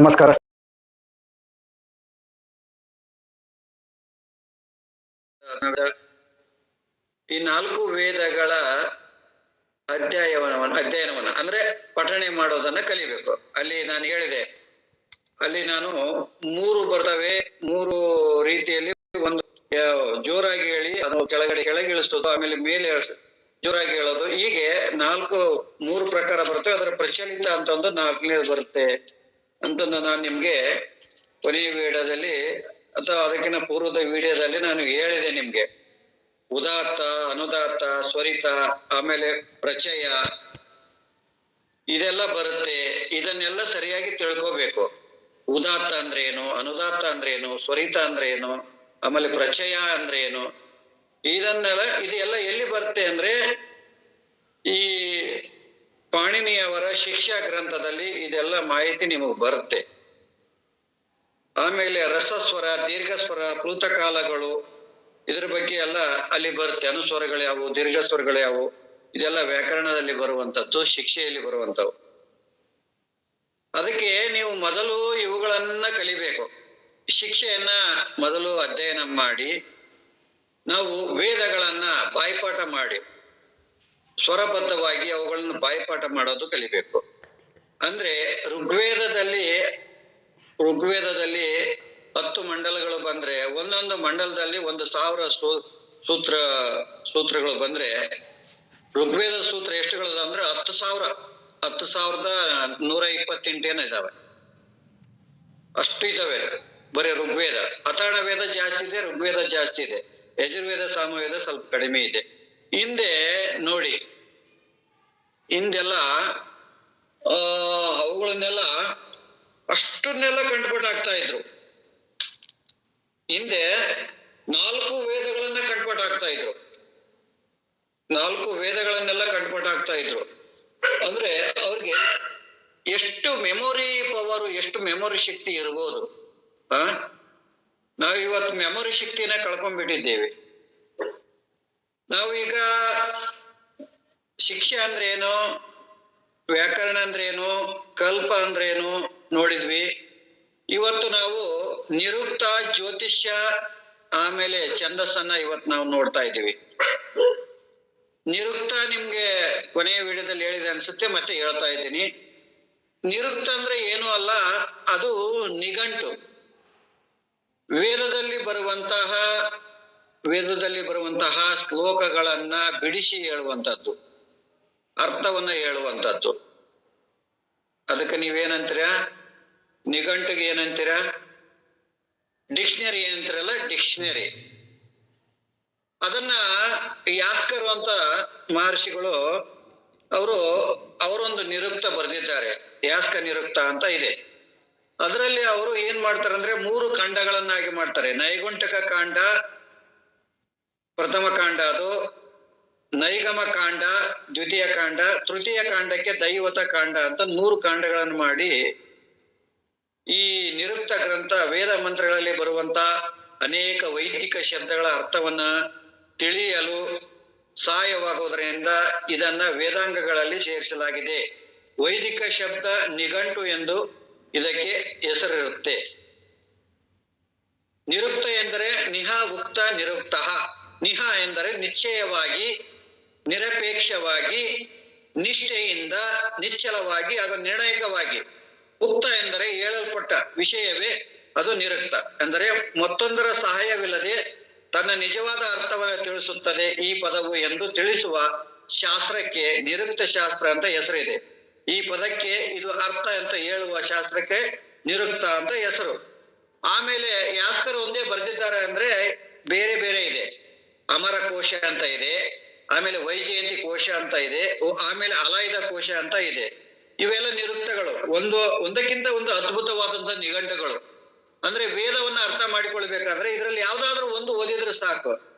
ನಮಸ್ಕಾರ. ಈ 4 ವೇದಗಳ ಅಧ್ಯಯನವನ್ನ ಅಂದ್ರೆ ಪಠಣೆ ಮಾಡೋದನ್ನ ಕಲಿಬೇಕು. ಅಲ್ಲಿ ನಾನು ಹೇಳಿದೆ, ಅಲ್ಲಿ ನಾನು 3 ಬರ್ತವೆ, 3 ರೀತಿಯಲ್ಲಿ. ಒಂದು ಜೋರಾಗಿ ಹೇಳಿ ಅದು ಕೆಳಗೆ ಇಳಿಸೋದು, ಆಮೇಲೆ ಮೇಲೆ ಜೋರಾಗಿ ಹೇಳೋದು, ಹೀಗೆ 3 ಪ್ರಕಾರ ಬರ್ತವೆ. ಅದರ ಪ್ರಚಲಿತ ಅಂತ ಒಂದು 4ನೇದು ಬರುತ್ತೆ ಅಂತಂದು ನಾನು ನಿಮ್ಗೆ ಕೊನೆಯ ವಿಡಿಯೋದಲ್ಲಿ ಅಥವಾ ಅದಕ್ಕಿಂತ ಪೂರ್ವದ ವಿಡಿಯೋದಲ್ಲಿ ನಾನು ಹೇಳಿದೆ ನಿಮ್ಗೆ. ಉದಾತ್ತ, ಅನುದಾತ್ತ, ಸ್ವರಿತ, ಆಮೇಲೆ ಪ್ರಚಯ, ಇದೆಲ್ಲ ಬರುತ್ತೆ. ಇದನ್ನೆಲ್ಲ ಸರಿಯಾಗಿ ತಿಳ್ಕೋಬೇಕು. ಉದಾತ್ತ ಅಂದ್ರೆ ಏನು, ಅನುದಾತ್ತ ಅಂದ್ರೆ ಏನು, ಸ್ವರಿತ ಅಂದ್ರೆ ಏನು, ಆಮೇಲೆ ಪ್ರಚಯ ಅಂದ್ರೆ ಏನು, ಇದೆಲ್ಲ ಎಲ್ಲಿ ಬರುತ್ತೆ ಅಂದ್ರೆ ಈ ಪಾಣಿನಿಯವರ ಶಿಕ್ಷಾ ಗ್ರಂಥದಲ್ಲಿ ಇದೆಲ್ಲ ಮಾಹಿತಿ ನಿಮಗೆ ಬರುತ್ತೆ. ಆಮೇಲೆ ರಸಸ್ವರ, ದೀರ್ಘಸ್ವರ, ಪ್ಲೂತಕಾಲಗಳು, ಇದ್ರ ಬಗ್ಗೆ ಎಲ್ಲ ಅಲ್ಲಿ ಬರುತ್ತೆ. ಅನುಸ್ವರಗಳು ಯಾವುವು, ದೀರ್ಘಸ್ವರಗಳು ಯಾವುವು, ಇದೆಲ್ಲ ವ್ಯಾಕರಣದಲ್ಲಿ ಬರುವಂತದ್ದು, ಶಿಕ್ಷೆಯಲ್ಲಿ ಬರುವಂತವು. ಅದಕ್ಕೆ ನೀವು ಮೊದಲು ಇವುಗಳನ್ನ ಕಲಿಬೇಕು. ಶಿಕ್ಷೆಯನ್ನ ಮೊದಲು ಅಧ್ಯಯನ ಮಾಡಿ, ನಾವು ವೇದಗಳನ್ನ ಬಾಯ್ಪಾಠ ಮಾಡಿ ಸ್ವರಬದ್ಧವಾಗಿ ಅವುಗಳನ್ನು ಬಾಯ್ಪಾಠ ಮಾಡೋದು ಕಲಿಬೇಕು. ಅಂದ್ರೆ ಋಗ್ವೇದದಲ್ಲಿ 10 ಮಂಡಲಗಳು ಬಂದ್ರೆ, ಒಂದೊಂದು ಮಂಡಲದಲ್ಲಿ 1000 ಸೂತ್ರಗಳು ಬಂದ್ರೆ, ಋಗ್ವೇದ ಸೂತ್ರ ಎಷ್ಟುಗಳು ಅಂದ್ರೆ 10,128 ಏನೋ ಇದಾವೆ. ಅಷ್ಟು ಇದಾವೆ ಬರೀ ಋಗ್ವೇದ. ಅಥರ್ಣ ವೇದ ಜಾಸ್ತಿ ಇದೆ, ಋಗ್ವೇದ ಜಾಸ್ತಿ ಇದೆ, ಯಜುರ್ವೇದ, ಸಾಮವೇದ ಸ್ವಲ್ಪ ಕಡಿಮೆ ಇದೆ. ಹಿಂದೆ ನೋಡಿ, ಹಿಂದೆಲ್ಲ ಅವುಗಳನ್ನೆಲ್ಲ ಅಷ್ಟನ್ನೆಲ್ಲ ಕಂಠಪಾಠ ಇದ್ರು. ಹಿಂದೆ 4 ವೇದಗಳನ್ನ ಕಂಠಪಾಠ ಇದ್ರು. 4 ವೇದಗಳನ್ನೆಲ್ಲ ಕಂಠಪಾಠ ಇದ್ರು. ಅಂದ್ರೆ ಅವ್ರಿಗೆ ಎಷ್ಟು ಮೆಮೊರಿ ಪವರ್, ಎಷ್ಟು ಮೆಮೊರಿ ಶಕ್ತಿ ಇರ್ಬೋದು. ನಾವು ಇವತ್ತು ಮೆಮೊರಿ ಶಕ್ತಿನ ಕಳ್ಕೊಂಡ್ಬಿಟ್ಟಿದ್ದೇವೆ. ನಾವೀಗ ಶಿಕ್ಷೆ ಅಂದ್ರೆ ಏನು, ವ್ಯಾಕರಣ ಅಂದ್ರೆ ಏನು, ಕಲ್ಪ ಅಂದ್ರೆ ಏನು ನೋಡಿದ್ವಿ. ಇವತ್ತು ನಾವು ನಿರುಕ್ತ, ಜ್ಯೋತಿಷ್ಯ, ಆಮೇಲೆ ಛಂದಸ್ಸನ್ನ ಇವತ್ತು ನಾವು ನೋಡ್ತಾ ಇದ್ದೀವಿ. ನಿರುಕ್ತ ನಿಮ್ಗೆ ಕೊನೆಯ ವಿಡಿಯೋದಲ್ಲಿ ಹೇಳಿದೆ ಅನ್ಸುತ್ತೆ, ಮತ್ತೆ ಹೇಳ್ತಾ ಇದ್ದೀನಿ. ನಿರುಕ್ತ ಅಂದ್ರೆ ಏನು ಅಲ್ಲ, ಅದು ನಿಘಂಟು. ವೇದದಲ್ಲಿ ಬರುವಂತಹ ಶ್ಲೋಕಗಳನ್ನ ಬಿಡಿಸಿ ಹೇಳುವಂತದ್ದು, ಅರ್ಥವನ್ನ ಹೇಳುವಂತದ್ದು. ಅದಕ್ಕೆ ನೀವೇನಂತೀರ? ನಿಘಂಟಿಗೆ ಏನಂತೀರ? Dictionary ಏನಂತೀರಲ್ಲ, dictionary. ಅದನ್ನ ಯಾಸ್ಕರು ಅಂತ ಮಹರ್ಷಿಗಳು ಅವರೊಂದು ನಿರುಕ್ತ ಬರೆದಿದ್ದಾರೆ. ಯಾಸ್ಕ ನಿರುಕ್ತ ಅಂತ ಇದೆ. ಅದರಲ್ಲಿ ಅವರು ಏನ್ ಮಾಡ್ತಾರೆ ಅಂದ್ರೆ 3 ಖಂಡಗಳನ್ನಾಗಿ ಮಾಡ್ತಾರೆ. ನೈಗುಂಟಕ ಕಾಂಡ ಪ್ರಥಮ ಕಾಂಡ, ಅದು ನೈಗಮ ಕಾಂಡ ದ್ವಿತೀಯ ಕಾಂಡ, ತೃತೀಯ ಕಾಂಡಕ್ಕೆ ದೈವತ ಕಾಂಡ ಅಂತ 3 ಕಾಂಡಗಳನ್ನು ಮಾಡಿ ಈ ನಿರುಕ್ತ ಗ್ರಂಥ ವೇದ ಮಂತ್ರಗಳಲ್ಲಿ ಬರುವಂತ ಅನೇಕ ವೈದಿಕ ಶಬ್ದಗಳ ಅರ್ಥವನ್ನ ತಿಳಿಯಲು ಸಹಾಯವಾಗುವುದರಿಂದ ಇದನ್ನ ವೇದಾಂಗಗಳಲ್ಲಿ ಸೇರಿಸಲಾಗಿದೆ. ವೈದಿಕ ಶಬ್ದ ನಿಘಂಟು ಎಂದು ಇದಕ್ಕೆ ಹೆಸರಿರುತ್ತೆ. ನಿರುಕ್ತ ಎಂದರೆ ನಿಹ ಉಕ್ತ ನಿರುಕ್ತ. ನಿಹ ಎಂದರೆ ನಿಶ್ಚಯವಾಗಿ, ನಿರಪೇಕ್ಷವಾಗಿ, ನಿಷ್ಠೆಯಿಂದ, ನಿಶ್ಚಲವಾಗಿ, ಅದು ನಿರ್ಣಾಯಕವಾಗಿ. ಉಕ್ತ ಎಂದರೆ ಹೇಳಲ್ಪಟ್ಟ ವಿಷಯವೇ ಅದು ನಿರುಕ್ತ. ಅಂದರೆ ಮತ್ತೊಂದರ ಸಹಾಯವಿಲ್ಲದೆ ತನ್ನ ನಿಜವಾದ ಅರ್ಥವನ್ನು ತಿಳಿಸುತ್ತದೆ ಈ ಪದವು ಎಂದು ತಿಳಿಸುವ ಶಾಸ್ತ್ರಕ್ಕೆ ನಿರುಕ್ತ ಶಾಸ್ತ್ರ ಅಂತ ಹೆಸರಿದೆ. ಈ ಪದಕ್ಕೆ ಇದು ಅರ್ಥ ಅಂತ ಹೇಳುವ ಶಾಸ್ತ್ರಕ್ಕೆ ನಿರುಕ್ತ ಅಂತ ಹೆಸರು. ಆಮೇಲೆ ಯಾಸ್ಕರು ಒಂದೇ ಬರೆದಿದ್ದಾರೆ ಅಂದ್ರೆ ಬೇರೆ ಬೇರೆ ಇದೆ. ಅಮರ ಕೋಶ ಅಂತ ಇದೆ, ಆಮೇಲೆ ವೈಜಯಂತಿ ಕೋಶ ಅಂತ ಇದೆ, ಆಮೇಲೆ ಅಲಾಯುಧ ಕೋಶ ಅಂತ ಇದೆ. ಇವೆಲ್ಲ ನಿರುಕ್ತಗಳು, ಒಂದಕ್ಕಿಂತ ಒಂದು ಅದ್ಭುತವಾದಂತಹ ನಿಘಂಟುಗಳು. ಅಂದ್ರೆ ವೇದವನ್ನ ಅರ್ಥ ಮಾಡಿಕೊಳ್ಬೇಕಾದ್ರೆ ಇದರಲ್ಲಿ ಯಾವ್ದಾದ್ರು ಒಂದು ಓದಿದ್ರೆ ಸಾಕು.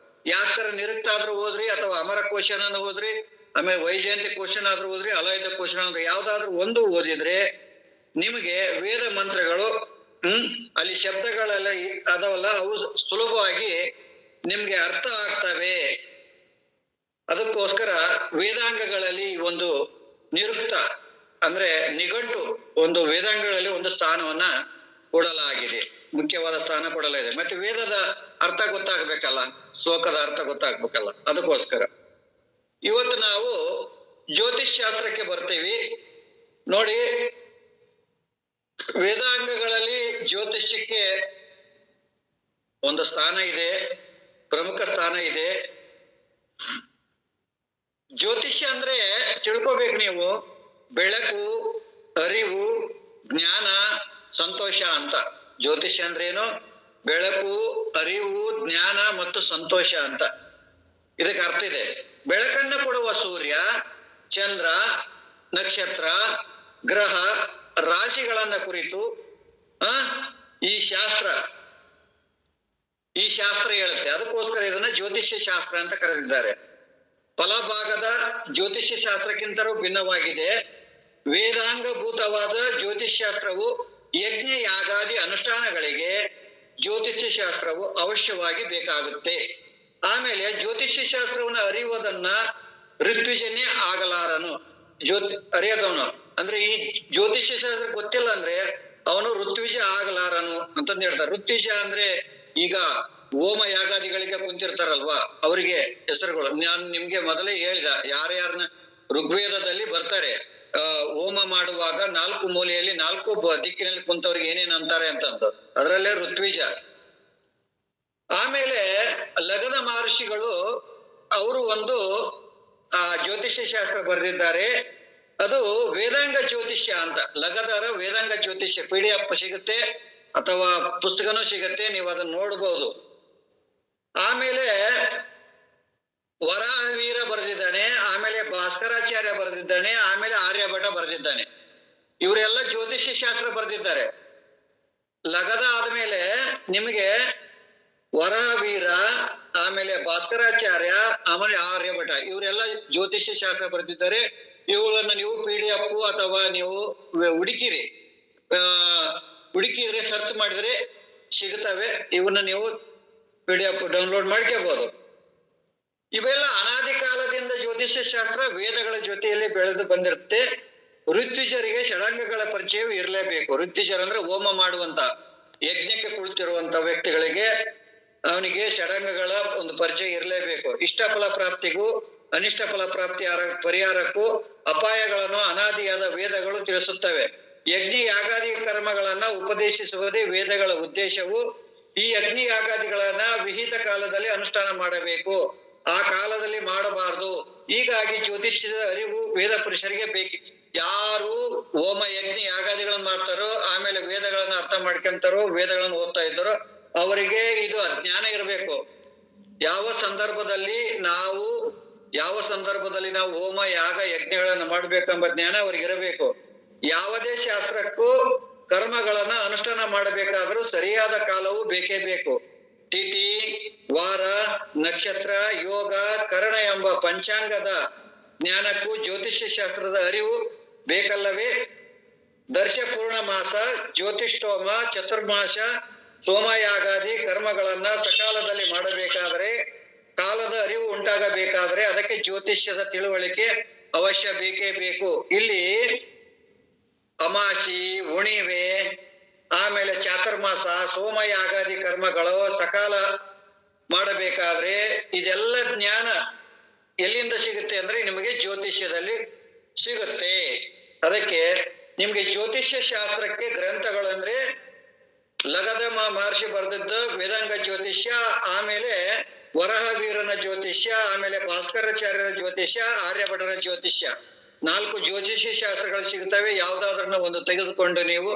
ಯಾಸ್ಕರ ನಿರುಕ್ತ ಆದ್ರೂ ಓದ್ರಿ, ಅಥವಾ ಅಮರ ಕೋಶನ ಓದ್ರಿ, ಆಮೇಲೆ ವೈಜಯಂತಿ ಕೋಶನ ಆದ್ರೂ ಓದ್ರಿ, ಅಲಾಯುಧ ಕೋಶನ ಆದ್ರೂ ಯಾವ್ದಾದ್ರು ಒಂದು ಓದಿದ್ರೆ ನಿಮಗೆ ವೇದ ಮಂತ್ರಗಳು ಅಲ್ಲಿ ಶಬ್ದಗಳೆಲ್ಲ ಅದವಲ್ಲ, ಅವು ಸುಲಭವಾಗಿ ನಿಮ್ಗೆ ಅರ್ಥ ಆಗ್ತವೆ. ಅದಕ್ಕೋಸ್ಕರ ವೇದಾಂಗಗಳಲ್ಲಿ ಒಂದು ನಿರುಕ್ತ ಅಂದ್ರೆ ನಿಘಂಟು ಒಂದು ವೇದಾಂಗಗಳಲ್ಲಿ ಒಂದು ಸ್ಥಾನವನ್ನ ಕೊಡಲಾಗಿದೆ, ಮುಖ್ಯವಾದ ಸ್ಥಾನ ಕೊಡಲಾಗಿದೆ. ಮತ್ತೆ ವೇದದ ಅರ್ಥ ಗೊತ್ತಾಗ್ಬೇಕಲ್ಲ, ಶ್ಲೋಕದ ಅರ್ಥ ಗೊತ್ತಾಗ್ಬೇಕಲ್ಲ, ಅದಕ್ಕೋಸ್ಕರ ಇವತ್ತು ನಾವು ಜ್ಯೋತಿಷ್ ಶಾಸ್ತ್ರಕ್ಕೆ ಬರ್ತೀವಿ ನೋಡಿ. ವೇದಾಂಗಗಳಲ್ಲಿ ಜ್ಯೋತಿಷ್ಯಕ್ಕೆ ಒಂದು ಸ್ಥಾನ ಇದೆ, ಪ್ರಮುಖ ಸ್ಥಾನ ಇದೆ. ಜ್ಯೋತಿಷ್ಯ ಅಂದ್ರೆ ತಿಳ್ಕೋಬೇಕು ನೀವು, ಬೆಳಕು, ಅರಿವು, ಜ್ಞಾನ, ಸಂತೋಷ ಅಂತ. ಜ್ಯೋತಿಷ್ಯ ಅಂದ್ರೆ ಏನು? ಬೆಳಕು, ಅರಿವು, ಜ್ಞಾನ ಮತ್ತು ಸಂತೋಷ ಅಂತ. ಇದಕ್ಕೆ ಅರ್ಥ ಇದೆ. ಬೆಳಕನ್ನು ಕೊಡುವ ಸೂರ್ಯ, ಚಂದ್ರ, ನಕ್ಷತ್ರ, ಗ್ರಹ, ರಾಶಿಗಳನ್ನ ಕುರಿತು ಈ ಶಾಸ್ತ್ರ ಹೇಳುತ್ತೆ. ಅದಕ್ಕೋಸ್ಕರ ಇದನ್ನ ಜ್ಯೋತಿಷ್ಯ ಶಾಸ್ತ್ರ ಅಂತ ಕರೆದಿದ್ದಾರೆ. ಫಲಭಾಗದ ಜ್ಯೋತಿಷ್ಯ ಶಾಸ್ತ್ರಕ್ಕಿಂತಲೂ ಭಿನ್ನವಾಗಿದೆ. ವೇದಾಂಗಭೂತವಾದ ಜ್ಯೋತಿಷ್ ಶಾಸ್ತ್ರವು ಯಜ್ಞ ಯಾಗಾದಿ ಅನುಷ್ಠಾನಗಳಿಗೆ ಜ್ಯೋತಿಷ್ಯ ಶಾಸ್ತ್ರವು ಅವಶ್ಯವಾಗಿ ಬೇಕಾಗುತ್ತೆ. ಆಮೇಲೆ ಜ್ಯೋತಿಷ್ಯ ಶಾಸ್ತ್ರವನ್ನ ಅರಿಯುವುದನ್ನ ಋತ್ವಿಜನ್ಯ ಆಗಲಾರನು. ಅರಿಯದವನು ಅಂದ್ರೆ ಈ ಜ್ಯೋತಿಷ್ಯ ಶಾಸ್ತ್ರ ಗೊತ್ತಿಲ್ಲ ಅಂದ್ರೆ ಅವನು ಋತ್ವಿಜ ಆಗಲಾರನು ಅಂತಂದು ಹೇಳ್ತಾರೆ. ಋತ್ವಿಜ ಅಂದ್ರೆ ಈಗ ಹೋಮ ಯಾಗಾದಿಗಳಿಗೆ ಕುಂತಿರ್ತಾರಲ್ವಾ, ಅವರಿಗೆ ಹೆಸರುಗಳು ನಾನು ನಿಮ್ಗೆ ಮೊದಲೇ ಹೇಳಿದ. ಯಾರ್ಯಾರನ್ನ ಋಗ್ವೇದದಲ್ಲಿ ಬರ್ತಾರೆ ಹೋಮ ಮಾಡುವಾಗ 4 ಮೂಲೆಯಲ್ಲಿ 4 ದಿಕ್ಕಿನಲ್ಲಿ ಕುಂತವ್ರಿಗೆ ಏನೇನು ಅಂತಾರೆ ಅಂತಂದು, ಅದರಲ್ಲೇ ಋತ್ವಿಜ. ಆಮೇಲೆ ಲಗದ ಮಹರ್ಷಿಗಳು ಅವರು ಒಂದು ಜ್ಯೋತಿಷ್ಯ ಶಾಸ್ತ್ರ ಬರೆದಿದ್ದಾರೆ. ಅದು ವೇದಾಂಗ ಜ್ಯೋತಿಷ್ಯ ಅಂತ. ಲಗದರ ವೇದಾಂಗ ಜ್ಯೋತಿಷ್ಯ PDF ಸಿಗುತ್ತೆ ಅಥವಾ ಪುಸ್ತಕನೂ ಸಿಗುತ್ತೆ, ನೀವು ಅದನ್ನ ನೋಡ್ಬೋದು. ಆಮೇಲೆ ವರಾಹವೀರ ಬರೆದಿದ್ದಾನೆ, ಆಮೇಲೆ ಭಾಸ್ಕರಾಚಾರ್ಯ ಬರೆದಿದ್ದಾನೆ, ಆಮೇಲೆ ಆರ್ಯಭಟ ಬರೆದಿದ್ದಾನೆ. ಇವರೆಲ್ಲ ಜ್ಯೋತಿಷ್ಯ ಶಾಸ್ತ್ರ ಬರೆದಿದ್ದಾರೆ. ಲಗದ ಆದ್ಮೇಲೆ ನಿಮಗೆ ವರಾಹವೀರ, ಆಮೇಲೆ ಭಾಸ್ಕರಾಚಾರ್ಯ, ಆಮೇಲೆ ಆರ್ಯಭಟ, ಇವರೆಲ್ಲ ಜ್ಯೋತಿಷ್ಯ ಶಾಸ್ತ್ರ ಬರೆದಿದ್ದಾರೆ. ಇವುಗಳನ್ನ ನೀವು PDF ಅಥವಾ ನೀವು ಹುಡುಕಿದ್ರೆ ಸರ್ಚ್ ಮಾಡಿದ್ರೆ ಸಿಗುತ್ತವೆ. ಇವನ್ನ ನೀವು PDF ಡೌನ್ಲೋಡ್ ಮಾಡ್ಕೋಬಹುದು. ಇವೆಲ್ಲ ಅನಾದಿ ಕಾಲದಿಂದ ಜ್ಯೋತಿಷ್ಯ ಶಾಸ್ತ್ರ ವೇದಗಳ ಜೊತೆಯಲ್ಲಿ ಬೆಳೆದು ಬಂದಿರುತ್ತೆ. ಋತ್ವಿಜರಿಗೆ ಷಡಂಗಗಳ ಪರಿಚಯವು ಇರಲೇಬೇಕು. ಋತ್ವಿಜರಂದ್ರೆ ಹೋಮ ಮಾಡುವಂತ, ಯಜ್ಞಕ್ಕೆ ಕುಳಿತಿರುವಂತ ವ್ಯಕ್ತಿಗಳಿಗೆ ಅವನಿಗೆ ಷಡಂಗಗಳ ಒಂದು ಪರಿಚಯ ಇರಲೇಬೇಕು. ಇಷ್ಟ ಫಲ ಪ್ರಾಪ್ತಿಗೂ ಅನಿಷ್ಟ ಫಲ ಪ್ರಾಪ್ತಿ ಪರಿಹಾರಕ್ಕೂ ಅಪಾಯಗಳನ್ನು ಅನಾದಿಯಾದ ವೇದಗಳು ತಿಳಿಸುತ್ತವೆ. ಯಜ್ಞ ಯಾಗಾದಿ ಕರ್ಮಗಳನ್ನ ಉಪದೇಶಿಸುವುದೇ ವೇದಗಳ ಉದ್ದೇಶವು. ಈ ಯಜ್ಞ ಯಾಗಾದಿಗಳನ್ನ ವಿಹಿತ ಕಾಲದಲ್ಲಿ ಅನುಷ್ಠಾನ ಮಾಡಬೇಕು, ಆ ಕಾಲದಲ್ಲಿ ಮಾಡಬಾರದು. ಹೀಗಾಗಿ ಜ್ಯೋತಿಷ್ಯದ ಅರಿವು ವೇದ ಪುರುಷರಿಗೆ ಬೇಕು. ಯಾರು ಹೋಮ ಯಜ್ಞ ಯಾಗಾದಿಗಳನ್ನ ಮಾಡ್ತಾರೋ, ಆಮೇಲೆ ವೇದಗಳನ್ನ ಅರ್ಥ ಮಾಡ್ಕೊಂತಾರೋ, ವೇದಗಳನ್ನು ಓದ್ತಾ ಇದ್ದಾರೋ ಅವರಿಗೆ ಇದು ಅಜ್ಞಾನ ಇರಬೇಕು. ಯಾವ ಸಂದರ್ಭದಲ್ಲಿ ನಾವು ಹೋಮ ಯಾಗ ಯಜ್ಞಗಳನ್ನ ಮಾಡ್ಬೇಕೆಂಬ ಜ್ಞಾನ ಅವ್ರಿಗಿರಬೇಕು. ಯಾವುದೇ ಶಾಸ್ತ್ರಕ್ಕೂ ಕರ್ಮಗಳನ್ನ ಅನುಷ್ಠಾನ ಮಾಡಬೇಕಾದ್ರೂ ಸರಿಯಾದ ಕಾಲವು ಬೇಕೇ ಬೇಕು. ತಿಥಿ, ವಾರ, ನಕ್ಷತ್ರ, ಯೋಗ, ಕರಣ ಎಂಬ ಪಂಚಾಂಗದ ಜ್ಞಾನಕ್ಕೂ ಜ್ಯೋತಿಷ್ಯ ಶಾಸ್ತ್ರದ ಅರಿವು ಬೇಕಲ್ಲವೇ? ದರ್ಶ ಪೂರ್ಣಮಾಸ, ಜ್ಯೋತಿಷ್ಠೋಮ, ಚತುರ್ಮಾಸ, ಸೋಮಯಾಗಾದಿ ಕರ್ಮಗಳನ್ನ ಸಕಾಲದಲ್ಲಿ ಮಾಡಬೇಕಾದರೆ, ಕಾಲದ ಅರಿವು ಉಂಟಾಗಬೇಕಾದ್ರೆ ಅದಕ್ಕೆ ಜ್ಯೋತಿಷ್ಯದ ತಿಳುವಳಿಕೆ ಅವಶ್ಯ ಬೇಕೇ ಬೇಕು. ಇಲ್ಲಿ ಅಮಾಸಿ, ಹುಣಿವೆ, ಆಮೇಲೆ ಚಾತುರ್ಮಾಸ, ಸೋಮಯಾಗಾದಿ ಕರ್ಮಗಳು ಸಕಾಲ ಮಾಡಬೇಕಾದ್ರೆ ಇದೆಲ್ಲ ಜ್ಞಾನ ಎಲ್ಲಿಂದ ಸಿಗುತ್ತೆ ಅಂದ್ರೆ ನಿಮಗೆ ಜ್ಯೋತಿಷ್ಯದಲ್ಲಿ ಸಿಗುತ್ತೆ. ಅದಕ್ಕೆ ನಿಮ್ಗೆ ಜ್ಯೋತಿಷ್ಯ ಶಾಸ್ತ್ರಕ್ಕೆ ಗ್ರಂಥಗಳು ಅಂದ್ರೆ ಲಗದ ಮಹರ್ಷಿ ಬರೆದದ್ದ ವೇದಾಂಗ ಜ್ಯೋತಿಷ್ಯ, ಆಮೇಲೆ ವರಹವೀರನ ಜ್ಯೋತಿಷ್ಯ, ಆಮೇಲೆ ಭಾಸ್ಕರಾಚಾರ್ಯರ ಜ್ಯೋತಿಷ್ಯ, ಆರ್ಯಭಟರ ಜ್ಯೋತಿಷ್ಯ, 4 ಜ್ಯೋತಿಷ್ಯ ಶಾಸ್ತ್ರಗಳು ಸಿಗುತ್ತವೆ. ಯಾವ್ದಾದ್ರನ್ನ ಒಂದು ತೆಗೆದುಕೊಂಡು ನೀವು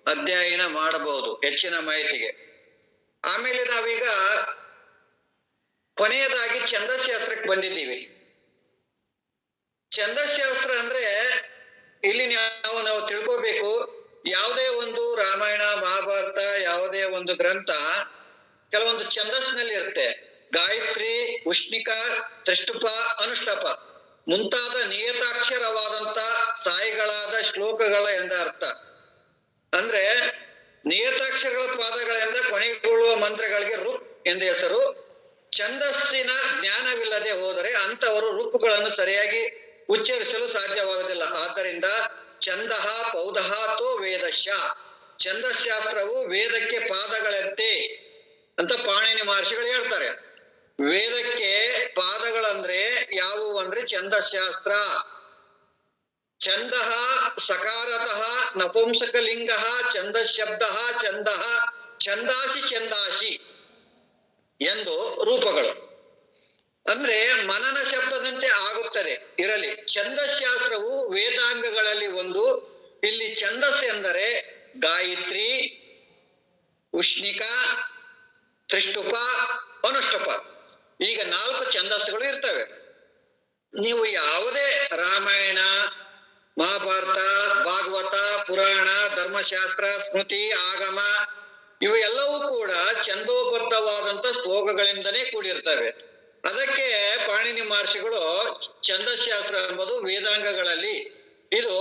ಅಧ್ಯಯನ ಮಾಡಬಹುದು ಹೆಚ್ಚಿನ ಮಾಹಿತಿಗೆ. ಆಮೇಲೆ ನಾವೀಗ ಕೊನೆಯದಾಗಿ ಛಂದಶಾಸ್ತ್ರಕ್ಕೆ ಬಂದಿದ್ದೀವಿ. ಛಂದಶಾಸ್ತ್ರ ಅಂದ್ರೆ ಇಲ್ಲಿ ನಾವು ತಿಳ್ಕೋಬೇಕು, ಯಾವುದೇ ಒಂದು ರಾಮಾಯಣ ಮಹಾಭಾರತ ಯಾವುದೇ ಒಂದು ಗ್ರಂಥ ಕೆಲವೊಂದು ಛಂದಸ್ನಲ್ಲಿ ಇರುತ್ತೆ. ಗಾಯತ್ರಿ, ಉಷ್ಣಿಕ, ತ್ರಿಷ್ಟುಪ, ಅನುಷ್ಟಪ ಮುಂತಾದ ನಿಯತಾಕ್ಷರವಾದಂತ ಸಾಯಿಗಳಾದ ಶ್ಲೋಕಗಳ ಎಂದ ಅರ್ಥ. ಅಂದ್ರೆ ನಿಯತಾಕ್ಷರಗಳ ಪಾದಗಳಿಂದ ಕೊನೆಗೊಳ್ಳುವ ಮಂತ್ರಗಳಿಗೆ ರುಕ್ ಎಂದ ಹೆಸರು. ಛಂದಸ್ಸಿನ ಜ್ಞಾನವಿಲ್ಲದೆ ಹೋದರೆ ಅಂತವರು ರುಕ್ಕುಗಳನ್ನು ಸರಿಯಾಗಿ ಉಚ್ಚರಿಸಲು ಸಾಧ್ಯವಾಗುವುದಿಲ್ಲ. ಆದ್ದರಿಂದ ಛಂದಃ ಪೌದಃ ತೋ ವೇದಶ್ಯ. ಛಂದಶಾಸ್ತ್ರವು ವೇದಕ್ಕೆ ಪಾದಗಳಂತೆ ಅಂತ ಪಾಣಿನಿ ಮಹರ್ಷಿಗಳು ಹೇಳ್ತಾರೆ. ವೇದಕ್ಕೆ ಪಾದಗಳಂದ್ರೆ ಯಾವುವು ಅಂದ್ರೆ ಛಂದಶಾಸ್ತ್ರ. ಛಂದಃ ಸಕಾರತಃ ನಪುಂಸಕಲಿಂಗ ಛಂದಶಬ್ದ ಛಂದಃ ಛಂದಾಸಿ ಛಂದಾಸಿ ಎಂದು ರೂಪಗಳು. ಅಂದ್ರೆ ಮನನ ಶಬ್ದದಂತೆ ಆಗುತ್ತದೆ ಇರಲಿ. ಛಂದಶಾಸ್ತ್ರವು ವೇದಾಂಗಗಳಲ್ಲಿ ಒಂದು. ಇಲ್ಲಿ ಛಂದಸ್ ಎಂದರೆ ಗಾಯತ್ರಿ, ಉಷ್ಣಿಕ, ತ್ರಿಷ್ಟುಪ, ಅನುಷ್ಟುಪ. ಈಗ 4 ಛಂದಸ್ಸುಗಳು ಇರ್ತವೆ. ನೀವು ಯಾವುದೇ ರಾಮಾಯಣ, ಮಹಾಭಾರತ, ಭಾಗವತ, ಪುರಾಣ, ಧರ್ಮಶಾಸ್ತ್ರ, ಸ್ಮೃತಿ, ಆಗಮ ಇವು ಎಲ್ಲವೂ ಕೂಡ ಛಂದೋಬದ್ಧವಾದಂತ ಶ್ಲೋಕಗಳಿಂದನೇ ಕೂಡಿರ್ತವೆ. ಅದಕ್ಕೆ ಪಾಣಿನಿ ಮಹರ್ಷಿಗಳು ಛಂದಶಾಸ್ತ್ರ ಎಂಬುದು ವೇದಾಂಗಗಳಲ್ಲಿ ಇದು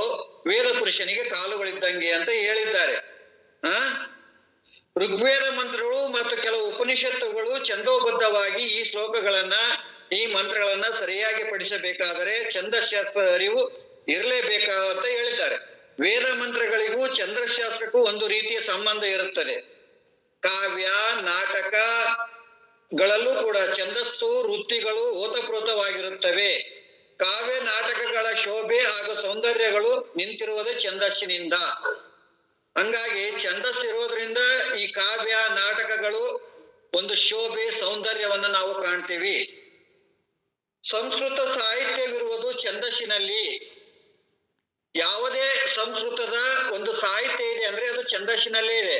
ವೇದ ಪುರುಷನಿಗೆ ಕಾಲುಗಳಿದ್ದಂಗೆ ಅಂತ ಹೇಳಿದ್ದಾರೆ. ಋಗ್ವೇದ ಮಂತ್ರಗಳು ಮತ್ತು ಕೆಲವು ಉಪನಿಷತ್ತುಗಳು ಛಂದೋಬದ್ಧವಾಗಿ ಈ ಶ್ಲೋಕಗಳನ್ನ, ಈ ಮಂತ್ರಗಳನ್ನ ಸರಿಯಾಗಿ ಪಡಿಸಬೇಕಾದರೆ ಛಂದಶಾಸ್ತ್ರದ ಅರಿವು ಇರಲೇಬೇಕಂತ ಹೇಳಿದ್ದಾರೆ. ವೇದ ಮಂತ್ರಗಳಿಗೂ ಛಂದಶಾಸ್ತ್ರಕ್ಕೂ ಒಂದು ರೀತಿಯ ಸಂಬಂಧ ಇರುತ್ತದೆ. ಕಾವ್ಯ, ನಾಟಕಗಳಲ್ಲೂ ಕೂಡ ಛಂದಸ್ಸು ವೃತ್ತಿಗಳು ಓತಪ್ರೋತವಾಗಿರುತ್ತವೆ. ಕಾವ್ಯ ನಾಟಕಗಳ ಶೋಭೆ ಹಾಗೂ ಸೌಂದರ್ಯಗಳು ನಿಂತಿರುವುದೇ ಛಂದಸ್ಸಿನಿಂದ. ಹಂಗಾಗಿ ಛಂದಸ್ಸು ಇರೋದ್ರಿಂದ ಈ ಕಾವ್ಯ ನಾಟಕಗಳು ಒಂದು ಶೋಭೆ ಸೌಂದರ್ಯವನ್ನು ನಾವು ಕಾಣ್ತೀವಿ. ಸಂಸ್ಕೃತ ಸಾಹಿತ್ಯವಿರುವುದು ಛಂದಸ್ಸಿನಲ್ಲಿ. ಯಾವುದೇ ಸಂಸ್ಕೃತದ ಒಂದು ಸಾಹಿತ್ಯ ಇದೆ ಅಂದ್ರೆ ಅದು ಛಂದಸ್ಸಿನಲ್ಲೇ ಇದೆ.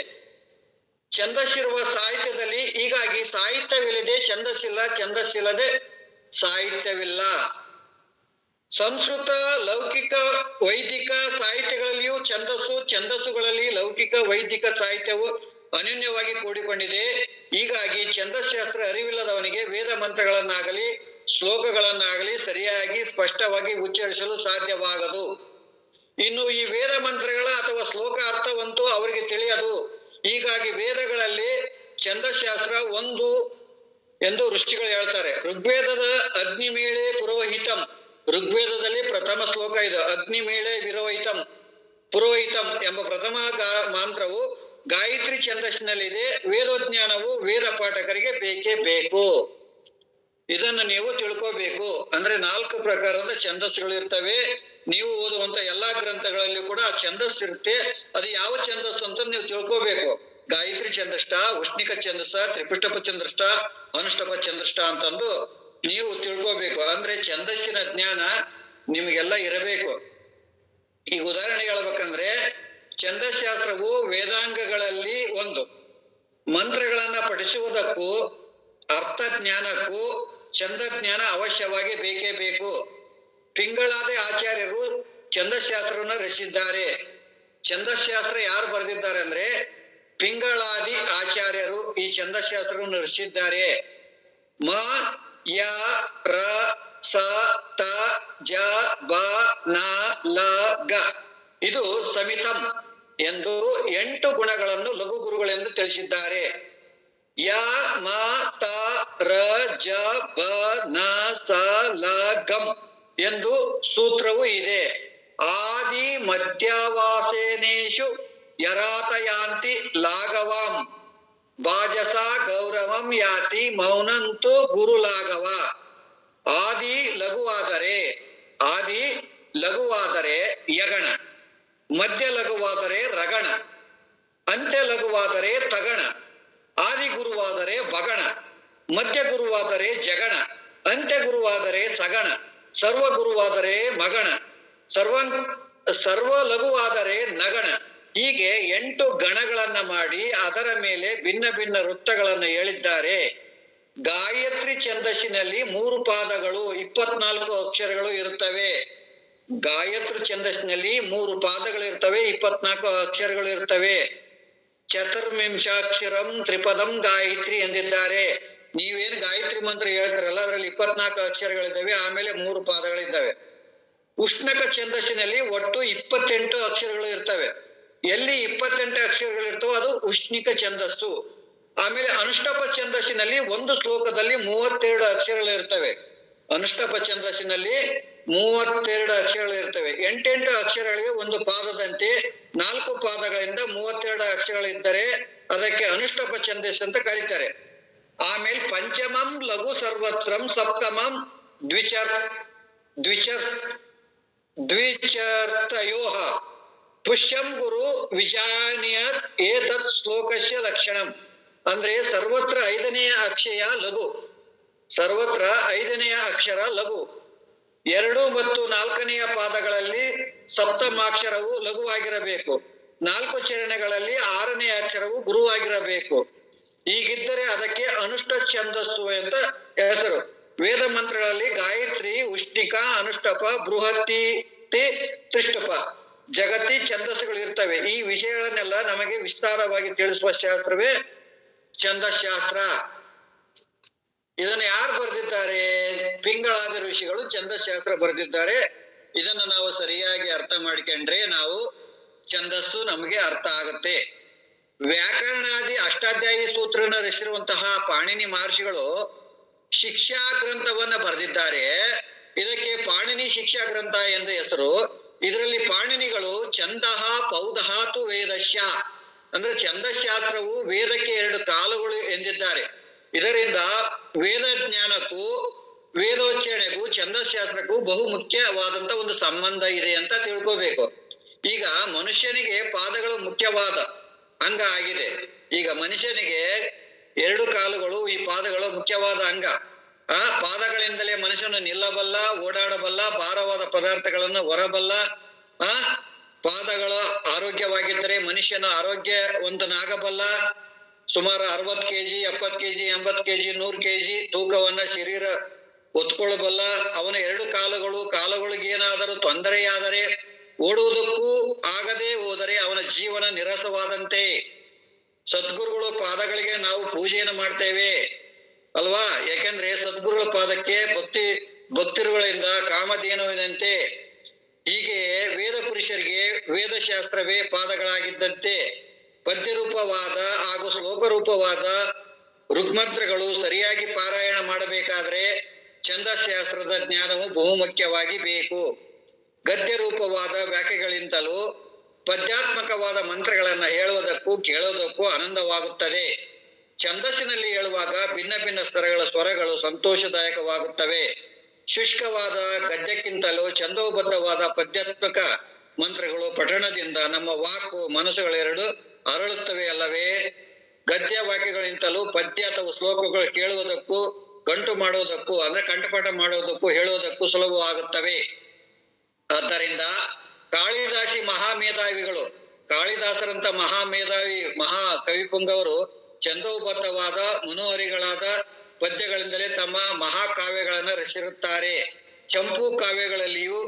ಛಂದಸ್ಸಿರುವ ಸಾಹಿತ್ಯದಲ್ಲಿ, ಹೀಗಾಗಿ ಸಾಹಿತ್ಯವಿಲ್ಲದೆ ಛಂದಸ್ಸಿಲ್ಲ, ಛಂದಸ್ಸಿಲ್ಲದೆ ಸಾಹಿತ್ಯವಿಲ್ಲ. ಸಂಸ್ಕೃತ ಲೌಕಿಕ ವೈದಿಕ ಸಾಹಿತ್ಯಗಳಲ್ಲಿಯೂ ಛಂದಸ್ಸು, ಛಂದಸ್ಸುಗಳಲ್ಲಿ ಲೌಕಿಕ ವೈದಿಕ ಸಾಹಿತ್ಯವು ಅನನ್ಯವಾಗಿ ಕೂಡಿಕೊಂಡಿದೆ. ಹೀಗಾಗಿ ಛಂದಶಾಸ್ತ್ರ ಅರಿವಿಲ್ಲದವನಿಗೆ ವೇದ ಮಂತ್ರಗಳನ್ನಾಗಲಿ ಶ್ಲೋಕಗಳನ್ನಾಗಲಿ ಸರಿಯಾಗಿ ಸ್ಪಷ್ಟವಾಗಿ ಉಚ್ಚರಿಸಲು ಸಾಧ್ಯವಾಗದು. ಇನ್ನು ಈ ವೇದ ಮಂತ್ರಗಳ ಅಥವಾ ಶ್ಲೋಕ ಅರ್ಥವಂತೂ ಅವರಿಗೆ ತಿಳಿಯದು. ಹೀಗಾಗಿ ವೇದಗಳಲ್ಲಿ ಛಂದಶಾಸ್ತ್ರ ಒಂದು ಎಂದು ಋಷಿಗಳು ಹೇಳ್ತಾರೆ. ಋಗ್ವೇದದ ಅಗ್ನಿಮೇಳೆ ಪುರೋಹಿತಂ, ಋಗ್ವೇದದಲ್ಲಿ ಪ್ರಥಮ ಶ್ಲೋಕ ಇದು. ಅಗ್ನಿಮೇಳೆ ವಿರೋಹಿತಂ ಪುರೋಹಿತಂ ಎಂಬ ಪ್ರಥಮ ಮಂತ್ರವು ಗಾಯತ್ರಿ ಛಂದಸ್ಸಿನಲ್ಲಿದೆ. ವೇದೋಜ್ಞಾನವು ವೇದ ಪಾಠಕರಿಗೆ ಬೇಕೇ ಬೇಕು. ಇದನ್ನು ನೀವು ತಿಳ್ಕೋಬೇಕು. ಅಂದ್ರೆ 4 ಪ್ರಕಾರದ ಛಂದಸ್ಸುಗಳು ಇರ್ತವೆ. ನೀವು ಓದುವಂತ ಎಲ್ಲಾ ಗ್ರಂಥಗಳಲ್ಲಿ ಕೂಡ ಛಂದಸ್ಸು ಇರುತ್ತೆ. ಅದು ಯಾವ ಛಂದಸ್ಸು ಅಂತ ನೀವು ತಿಳ್ಕೋಬೇಕು. ಗಾಯತ್ರಿ ಛಂದಷ್ಟ, ಉಷ್ಣಿಕ ಛಂದಸ್ಸ, ತ್ರಿಪುಷ್ಟಪ ಛಂದಷ್ಟ, ಅನುಷ್ಟಪ ಛಂದಷ್ಟ ಅಂತಂದು ನೀವು ತಿಳ್ಕೋಬೇಕು. ಅಂದ್ರೆ ಛಂದಸ್ಸಿನ ಜ್ಞಾನ ನಿಮಗೆಲ್ಲ ಇರಬೇಕು. ಈಗ ಉದಾಹರಣೆ ಹೇಳ್ಬೇಕಂದ್ರೆ ಛಂದಶಾಸ್ತ್ರವು ವೇದಾಂಗಗಳಲ್ಲಿ ಒಂದು. ಮಂತ್ರಗಳನ್ನ ಪಠಿಸುವುದಕ್ಕೂ ಅರ್ಥ ಜ್ಞಾನಕ್ಕೂ ಛಂದ ಜ್ಞಾನ ಅವಶ್ಯವಾಗಿ ಬೇಕೇ ಬೇಕು. ಪಿಂಗಳಾದಿ ಆಚಾರ್ಯರು ಛಂದಶಾಸ್ತ್ರವನ್ನು ರಚಿಸಿದ್ದಾರೆ. ಛಂದಶಾಸ್ತ್ರ ಯಾರು ಬರೆದಿದ್ದಾರೆ ಅಂದ್ರೆ ಪಿಂಗಳಾದಿ ಆಚಾರ್ಯರು ಈ ಛಂದಶಾಸ್ತ್ರವನ್ನು ರಚಿಸಿದ್ದಾರೆ. ಮ ಯ ರ ಸ ತ ಜ ಬ ನ ಲ ಗ ಇದು ಸಮಿತಂ ಎಂದು 8 ಗುಣಗಳನ್ನು ಲಘು ಗುರುಗಳೆಂದು ತಿಳಿಸಿದ್ದಾರೆ. ಯ ಮ ತ ರ ಜ ಬ ನ ಸ ಲ ಗಂ ಎಂದು ಸೂತ್ರವೂ ಇದೆ. ಆದಿ ಮಧ್ಯಾವಾಸೇನೇಶು ಯರಾತಯಾಂತಿ ಲಾಘವಾಂ ಬಾಜಸ ಗೌರವಂ ಯಾತಿ ಮೌನಂತು ಗುರು ಲಾಘವ. ಆದಿ ಲಘುವಾದರೆ ಯಗಣ, ಮಧ್ಯ ಲಘುವಾದರೆ ರಗಣ, ಅಂತ್ಯ ಲಘುವಾದರೆ ತಗಣ, ಆದಿ ಗುರುವಾದರೆ ಬಗಣ, ಮಧ್ಯ ಗುರುವಾದರೆ ಜಗಣ, ಅಂತ್ಯ ಗುರುವಾದರೆ ಸಗಣ, ಸರ್ವ ಗುರುವಾದರೆ ಮಗಣ, ಸರ್ವ ಲಘುವಾದರೆ ನಗಣ. ಹೀಗೆ 8 ಗಣಗಳನ್ನ ಮಾಡಿ ಅದರ ಮೇಲೆ ಭಿನ್ನ ಭಿನ್ನ ವೃತ್ತಗಳನ್ನು ಹೇಳಿದ್ದಾರೆ. ಗಾಯತ್ರಿ ಛಂದಸ್ಸಿನಲ್ಲಿ 3 ಪಾದಗಳು 24 ಅಕ್ಷರಗಳು ಇರುತ್ತವೆ. ಗಾಯತ್ರಿ ಛಂದಸ್ಸಿನಲ್ಲಿ 3 ಪಾದಗಳು ಇರ್ತವೆ, 24 ಅಕ್ಷರಗಳು ಇರ್ತವೆ. ಚತುರ್ವಿಂಶಾಕ್ಷರಂ ತ್ರಿಪದಂ ಗಾಯತ್ರಿ ಎಂದಿದ್ದಾರೆ. ನೀವೇನು ಗಾಯತ್ರಿ ಮಂತ್ರ ಹೇಳ್ತಾರಲ್ಲ ಅದರಲ್ಲಿ 24 ಅಕ್ಷರಗಳಿದ್ದಾವೆ, ಆಮೇಲೆ 3 ಪಾದಗಳಿದ್ದಾವೆ. ಉಷ್ಣಕ ಛಂದಸ್ಸಿನಲ್ಲಿ ಒಟ್ಟು 28 ಅಕ್ಷರಗಳು ಇರ್ತವೆ. ಎಲ್ಲಿ 28 ಅಕ್ಷರಗಳು ಇರ್ತವೋ ಅದು ಉಷ್ಣಿಕ ಛಂದಸ್ಸು. ಆಮೇಲೆ ಅನುಷ್ಟಪ ಛಂದಸ್ಸಿನಲ್ಲಿ ಒಂದು ಶ್ಲೋಕದಲ್ಲಿ 32 ಅಕ್ಷರಗಳು ಇರ್ತವೆ. ಅನುಷ್ಟಪ ಛಂದಸ್ಸಿನಲ್ಲಿ 32 ಅಕ್ಷರಗಳು ಇರ್ತವೆ. 8 ಅಕ್ಷರಗಳಿಗೆ ಒಂದು ಪಾದದಂತೆ 4 ಪಾದಗಳಿಂದ 32 ಅಕ್ಷರಗಳಿದ್ದರೆ ಅದಕ್ಕೆ ಅನುಷ್ಟಪ ಛಂದಸ್ಸು ಅಂತ ಕರೀತಾರೆ. ಆಮೇಲೆ ಪಂಚಮಂ ಲಘು ಸರ್ವತ್ರಂ ಸಪ್ತಮಂ ದ್ವಿಚರ್ ದ್ವಿಚರ್ ದ್ವಿಚರ್ತಯೋಹ ಪುಷ್ಯಂ ಗುರು ವಿಜಾನಿಯತ್ ಏತತ್ ಶ್ಲೋಕಸ್ಯ ಲಕ್ಷಣಂ. ಅಂದ್ರೆ ಸರ್ವತ್ರ 5ನೇ ಅಕ್ಷಯ ಲಘು, ಸರ್ವತ್ರ 5ನೇ ಅಕ್ಷರ ಲಘು, 2 ಮತ್ತು 4ನೆಯ ಪಾದಗಳಲ್ಲಿ ಸಪ್ತಮಾಕ್ಷರವು ಲಘುವಾಗಿರಬೇಕು, 4 ಚರಣಗಳಲ್ಲಿ 6ನೇ ಅಕ್ಷರವು ಗುರುವಾಗಿರಬೇಕು. ಹೀಗಿದ್ದರೆ ಅದಕ್ಕೆ ಅನುಷ್ಟ ಛಂದಸ್ಸು ಅಂತ ಹೆಸರು. ವೇದ ಮಂತ್ರಗಳಲ್ಲಿ ಗಾಯತ್ರಿ, ಉಷ್ಣಿಕ, ಅನುಷ್ಟಪ, ಬೃಹತಿ, ತ್ರಿಷ್ಟಪ, ಜಗತಿ ಛಂದಸ್ಸುಗಳು ಇರ್ತವೆ. ಈ ವಿಷಯಗಳನ್ನೆಲ್ಲ ನಮಗೆ ವಿಸ್ತಾರವಾಗಿ ತಿಳಿಸುವ ಶಾಸ್ತ್ರವೇ ಛಂದಶಾಸ್ತ್ರ. ಇದನ್ನು ಯಾರು ಬರೆದಿದ್ದಾರೆ? ಪಿಂಗಳಾದಿ ಋಷಿಗಳು ಛಂದಶಾಸ್ತ್ರ ಬರೆದಿದ್ದಾರೆ. ಇದನ್ನು ನಾವು ಸರಿಯಾಗಿ ಅರ್ಥ ಮಾಡಿಕೊಂಡ್ರೆ ನಾವು ಛಂದಸ್ಸು ನಮಗೆ ಅರ್ಥ ಆಗುತ್ತೆ. ವ್ಯಾಕರಣಾದಿ ಅಷ್ಟಾಧ್ಯಾಯಿ ಸೂತ್ರನ ರಚಿಸಿರುವಂತಹ ಪಾಣಿನಿ ಮಹರ್ಷಿಗಳು ಶಿಕ್ಷಾ ಗ್ರಂಥವನ್ನ ಬರೆದಿದ್ದಾರೆ. ಇದಕ್ಕೆ ಪಾಣಿನಿ ಶಿಕ್ಷಾ ಗ್ರಂಥ ಎಂದು ಹೆಸರು. ಇದರಲ್ಲಿ ಪಾಣಿನಿಗಳು ಛಂದಃ ಪೌದಹಾತು ವೇದಶ್ಯ ಅಂದ್ರೆ ಛಂದಶಾಸ್ತ್ರವು ವೇದಕ್ಕೆ 2 ಕಾಲುಗಳು ಎಂದಿದ್ದಾರೆ. ಇದರಿಂದ ವೇದ ಜ್ಞಾನಕ್ಕೂ ವೇದೋಚ್ಚಾರಣೆಗೂ ಛಂದಶಾಸ್ತ್ರಕ್ಕೂ ಬಹು ಮುಖ್ಯವಾದಂತ ಒಂದು ಸಂಬಂಧ ಇದೆ ಅಂತ ತಿಳ್ಕೋಬೇಕು. ಈಗ ಮನುಷ್ಯನಿಗೆ ಪಾದಗಳು ಮುಖ್ಯವಾದ ಅಂಗ ಆಗಿದೆ. ಈಗ ಮನುಷ್ಯನಿಗೆ 2 ಕಾಲುಗಳು, ಈ ಪಾದಗಳು ಮುಖ್ಯವಾದ ಅಂಗ. ಆ ಪಾದಗಳಿಂದಲೇ ಮನುಷ್ಯನು ನಿಲ್ಲಬಲ್ಲ, ಓಡಾಡಬಲ್ಲ, ಭಾರವಾದ ಪದಾರ್ಥಗಳನ್ನು ಹೊರಬಲ್ಲ. ಪಾದಗಳು ಆರೋಗ್ಯವಾಗಿದ್ದರೆ ಮನುಷ್ಯನು ಆರೋಗ್ಯವಂತನಾಗಬಲ್ಲ. ಸುಮಾರು 60 kg 70 kg 80 kg 100 kg ತೂಕವನ್ನ ಶರೀರ ಹೊತ್ಕೊಳ್ಳಬಲ್ಲ. ಅವನ 2 ಕಾಲುಗಳಿಗೆ ಏನಾದರೂ ತೊಂದರೆಯಾದರೆ, ಓಡುವುದಕ್ಕೂ ಆಗದೆ ಹೋದರೆ ಅವನ ಜೀವನ ನಿರಸವಾದಂತೆ. ಸದ್ಗುರುಗಳು ಪಾದಗಳಿಗೆ ನಾವು ಪೂಜೆಯನ್ನು ಮಾಡ್ತೇವೆ ಅಲ್ವಾ? ಯಾಕೆಂದ್ರೆ ಸದ್ಗುರುಗಳ ಪಾದಕ್ಕೆ ಭಕ್ತಿರುಗಳಿಂದ ಕಾಮಧೇನುವಿನಂತೆ. ಹೀಗೆ ವೇದ ಪುರುಷರಿಗೆ ವೇದಶಾಸ್ತ್ರವೇ ಪಾದಗಳಾಗಿದ್ದಂತೆ ಪದ್ಯರೂಪವಾದ ಹಾಗೂ ಶ್ಲೋಕರೂಪವಾದ ಋಗ್ಮಂತ್ರಗಳು ಸರಿಯಾಗಿ ಪಾರಾಯಣ ಮಾಡಬೇಕಾದ್ರೆ ಛಂದಶಾಸ್ತ್ರದ ಜ್ಞಾನವು ಬಹುಮುಖ್ಯವಾಗಿ ಬೇಕು. ಗದ್ಯ ರೂಪವಾದ ವ್ಯಾಖ್ಯೆಗಳಿಂದಲೂ ಪದ್ಯಾತ್ಮಕವಾದ ಮಂತ್ರಗಳನ್ನ ಹೇಳುವುದಕ್ಕೂ ಕೇಳೋದಕ್ಕೂ ಆನಂದವಾಗುತ್ತದೆ. ಛಂದಸ್ಸಿನಲ್ಲಿ ಹೇಳುವಾಗ ಭಿನ್ನ ಭಿನ್ನ ಸ್ತರಗಳ ಸ್ವರಗಳು ಸಂತೋಷದಾಯಕವಾಗುತ್ತವೆ. ಶುಷ್ಕವಾದ ಗದ್ಯಕ್ಕಿಂತಲೂ ಛಂದೋಬದ್ಧವಾದ ಪದ್ಯಾತ್ಮಕ ಮಂತ್ರಗಳು ಪಠಣದಿಂದ ನಮ್ಮ ವಾಕು ಮನಸ್ಸುಗಳೆರಡು ಅರಳುತ್ತವೆ ಅಲ್ಲವೇ? ಗದ್ಯ ವಾಕ್ಯಗಳಿಂತಲೂ ಪದ್ಯ ಅಥವಾ ಶ್ಲೋಕಗಳು ಕೇಳುವುದಕ್ಕೂ ಗಂಟು ಮಾಡುವುದಕ್ಕೂ ಅಂದ್ರೆ ಕಂಠಪಾಠ ಮಾಡುವುದಕ್ಕೂ ಹೇಳುವುದಕ್ಕೂ ಸುಲಭವಾಗುತ್ತವೆ. ಆದ್ದರಿಂದ ಕಾಳಿದಾಸಿ ಮಹಾಮೇಧಾವಿಗಳು, ಕಾಳಿದಾಸರಂತ ಮಹಾಮೇಧಾವಿ ಮಹಾ ಕವಿಪುಂಗವರು ಛಂದೋಬದ್ಧವಾದ ಮನೋಹರಿಗಳಾದ ಪದ್ಯಗಳಿಂದಲೇ ತಮ್ಮ ಮಹಾಕಾವ್ಯಗಳನ್ನು ರಚಿಸಿರುತ್ತಾರೆ. ಚಂಪು ಕಾವ್ಯಗಳಲ್ಲಿಯೂ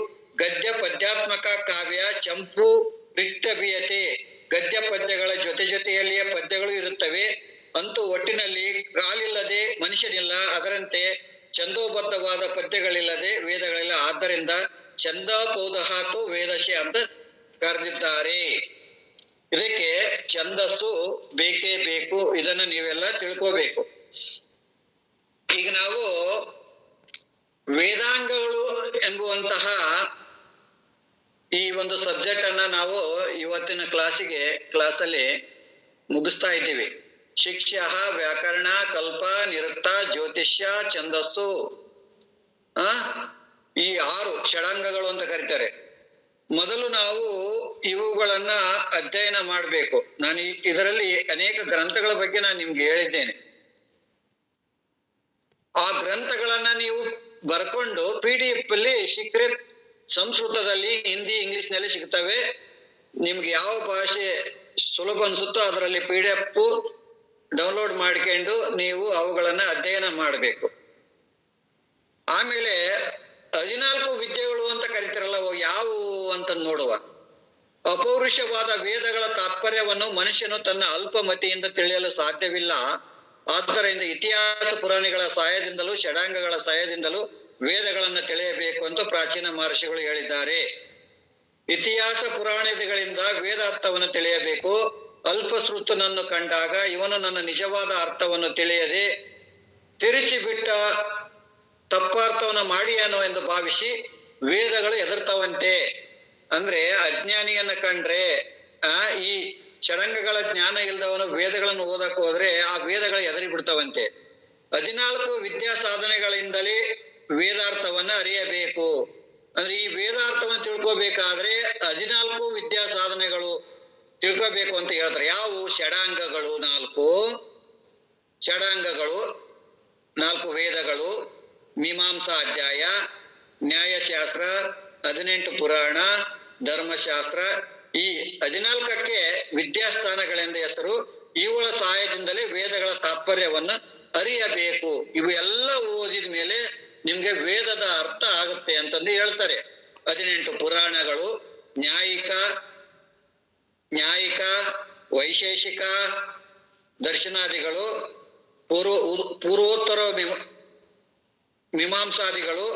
ಗದ್ಯ ಪದ್ಯಾತ್ಮಕ ಕಾವ್ಯ ಚಂಪು ರಿಕ್ತಭಿಯತೆ, ಗದ್ಯ ಪದ್ಯಗಳ ಜೊತೆಯಲ್ಲಿಯೇ ಪದ್ಯಗಳು ಇರುತ್ತವೆ. ಅಂತೂ ಒಟ್ಟಿನಲ್ಲಿ ಕಾಲಿಲ್ಲದೆ ಮನುಷ್ಯನಿಲ್ಲ, ಅದರಂತೆ ಛಂದೋಬದ್ಧವಾದ ಪದ್ಯಗಳಿಲ್ಲದೆ ವೇದಗಳಿಲ್ಲ. ಆದ್ದರಿಂದ ಛಂದ ಪೌದಹಾತು ವೇದಶೆ ಅಂತ ಕರೆದಿದ್ದಾರೆ. ಇದಕ್ಕೆ ಛಂದಸ್ಸು ಬೇಕೇ ಬೇಕು. ಇದನ್ನ ನೀವೆಲ್ಲ ತಿಳ್ಕೋಬೇಕು. ಈಗ ನಾವು ವೇದಾಂಗಗಳು ಎಂಬುವಂತಹ ಈ ಒಂದು ಸಬ್ಜೆಕ್ಟ್ ಅನ್ನ ನಾವು ಇವತ್ತಿನ ಕ್ಲಾಸಲ್ಲಿ ಮುಗಿಸ್ತಾ ಇದ್ದೀವಿ. ಶಿಕ್ಷ, ವ್ಯಾಕರಣ, ಕಲ್ಪ, ನಿರುಕ್ತ, ಜ್ಯೋತಿಷ್ಯ, ಛಂದಸ್ಸು, ಈ 6 ಷಡಂಗಗಳು ಅಂತ ಕರೀತಾರೆ. ಮೊದಲು ನಾವು ಇವುಗಳನ್ನ ಅಧ್ಯಯನ ಮಾಡಬೇಕು. ನಾನು ಇದರಲ್ಲಿ ಅನೇಕ ಗ್ರಂಥಗಳ ಬಗ್ಗೆ ನಾನು ನಿಮ್ಗೆ ಹೇಳಿದ್ದೇನೆ. ಆ ಗ್ರಂಥಗಳನ್ನ ನೀವು ಬರ್ಕೊಂಡು PDF ಅಲ್ಲಿ ಸಿಕ್ಕರೆ ಸಂಸ್ಕೃತದಲ್ಲಿ, ಹಿಂದಿ, ಇಂಗ್ಲಿಷ್ ನಲ್ಲಿ ಸಿಗ್ತವೆ. ನಿಮ್ಗೆ ಯಾವ ಭಾಷೆ ಸುಲಭ ಅನ್ಸುತ್ತೋ ಅದರಲ್ಲಿ PDF ಡೌನ್ಲೋಡ್ ಮಾಡ್ಕೊಂಡು ನೀವು ಅವುಗಳನ್ನ ಅಧ್ಯಯನ ಮಾಡಬೇಕು. ಆಮೇಲೆ 14 ವಿದ್ಯೆಗಳು ಅಂತ ಕರೀತಾರಲ್ಲ, ಅವು ಯಾವುವು ಅಂತ ನೋಡುವ. ಅಪೌರುಷವಾದ ವೇದಗಳ ತಾತ್ಪರ್ಯವನ್ನು ಮನುಷ್ಯನು ತನ್ನ ಅಲ್ಪಮತಿಯಿಂದ ತಿಳಿಯಲು ಸಾಧ್ಯವಿಲ್ಲ. ಆದ್ದರಿಂದ ಇತಿಹಾಸ ಪುರಾಣಿಗಳ ಸಹಾಯದಿಂದಲೂ ಷಡಾಂಗಗಳ ಸಹಾಯದಿಂದಲೂ ವೇದಗಳನ್ನು ತಿಳಿಯಬೇಕು ಅಂತ ಪ್ರಾಚೀನ ಮಹರ್ಷಿಗಳು ಹೇಳಿದ್ದಾರೆ. ಇತಿಹಾಸ ಪುರಾಣಗಳಿಂದ ವೇದ ಅರ್ಥವನ್ನು ತಿಳಿಯಬೇಕು. ಅಲ್ಪಶ್ರುತನನ್ನು ಕಂಡಾಗ ಇವನು ನನ್ನ ನಿಜವಾದ ಅರ್ಥವನ್ನು ತಿಳಿಯದೆ ತಿರುಚಿ ಬಿಟ್ಟ ತಪ್ಪಾರ್ಥವನ್ನು ಮಾಡಿಯಾನೋ ಎಂದು ಭಾವಿಸಿ ವೇದಗಳು ಎದರ್ತಾವಂತೆ. ಅಂದ್ರೆ ಅಜ್ಞಾನಿಯನ್ನ ಕಂಡ್ರೆ ಈ ಷಡಂಗಗಳ ಜ್ಞಾನ ಇಲ್ದವನು ವೇದಗಳನ್ನು ಓದಕ್ ಹೋದ್ರೆ ಆ ವೇದಗಳು ಎದರಿ ಬಿಡ್ತಾವಂತೆ. 14 ವಿದ್ಯಾ ಸಾಧನೆಗಳಿಂದಲೇ ವೇದಾರ್ಥವನ್ನ ಅರಿಯಬೇಕು. ಅಂದ್ರೆ ಈ ವೇದಾರ್ಥವನ್ನ ತಿಳ್ಕೋಬೇಕಾದ್ರೆ 14 ವಿದ್ಯಾ ಸಾಧನೆಗಳು ತಿಳ್ಕೋಬೇಕು ಅಂತ ಹೇಳ್ತಾರೆ. ಯಾವುವು? ಷಡಾಂಗಗಳು 4 ಷಡಾಂಗಗಳು 4 ವೇದಗಳು, ಮೀಮಾಂಸಾ ಅಧ್ಯಾಯ, ನ್ಯಾಯಶಾಸ್ತ್ರ, 18 ಪುರಾಣ, ಧರ್ಮಶಾಸ್ತ್ರ. ಈ 14ಕ್ಕೆ ವಿದ್ಯಾಸ್ಥಾನಗಳೆಂದ ಹೆಸರು. ಇವುಗಳ ಸಹಾಯದಿಂದಲೇ ವೇದಗಳ ತಾತ್ಪರ್ಯವನ್ನ ಅರಿಯಬೇಕು. ಇವು ಎಲ್ಲ ಓದಿದ ಮೇಲೆ ನಿಮ್ಗೆ ವೇದದ ಅರ್ಥ ಆಗುತ್ತೆ ಅಂತಂದು ಹೇಳ್ತಾರೆ. 18 ಪುರಾಣಗಳು, ನ್ಯಾಯಿಕ, ವೈಶೇಷಿಕ, ದರ್ಶನಾದಿಗಳು, ಪೂರ್ವೋತ್ತರ ಮೀಮಾಂಸಾದಿಗಳು,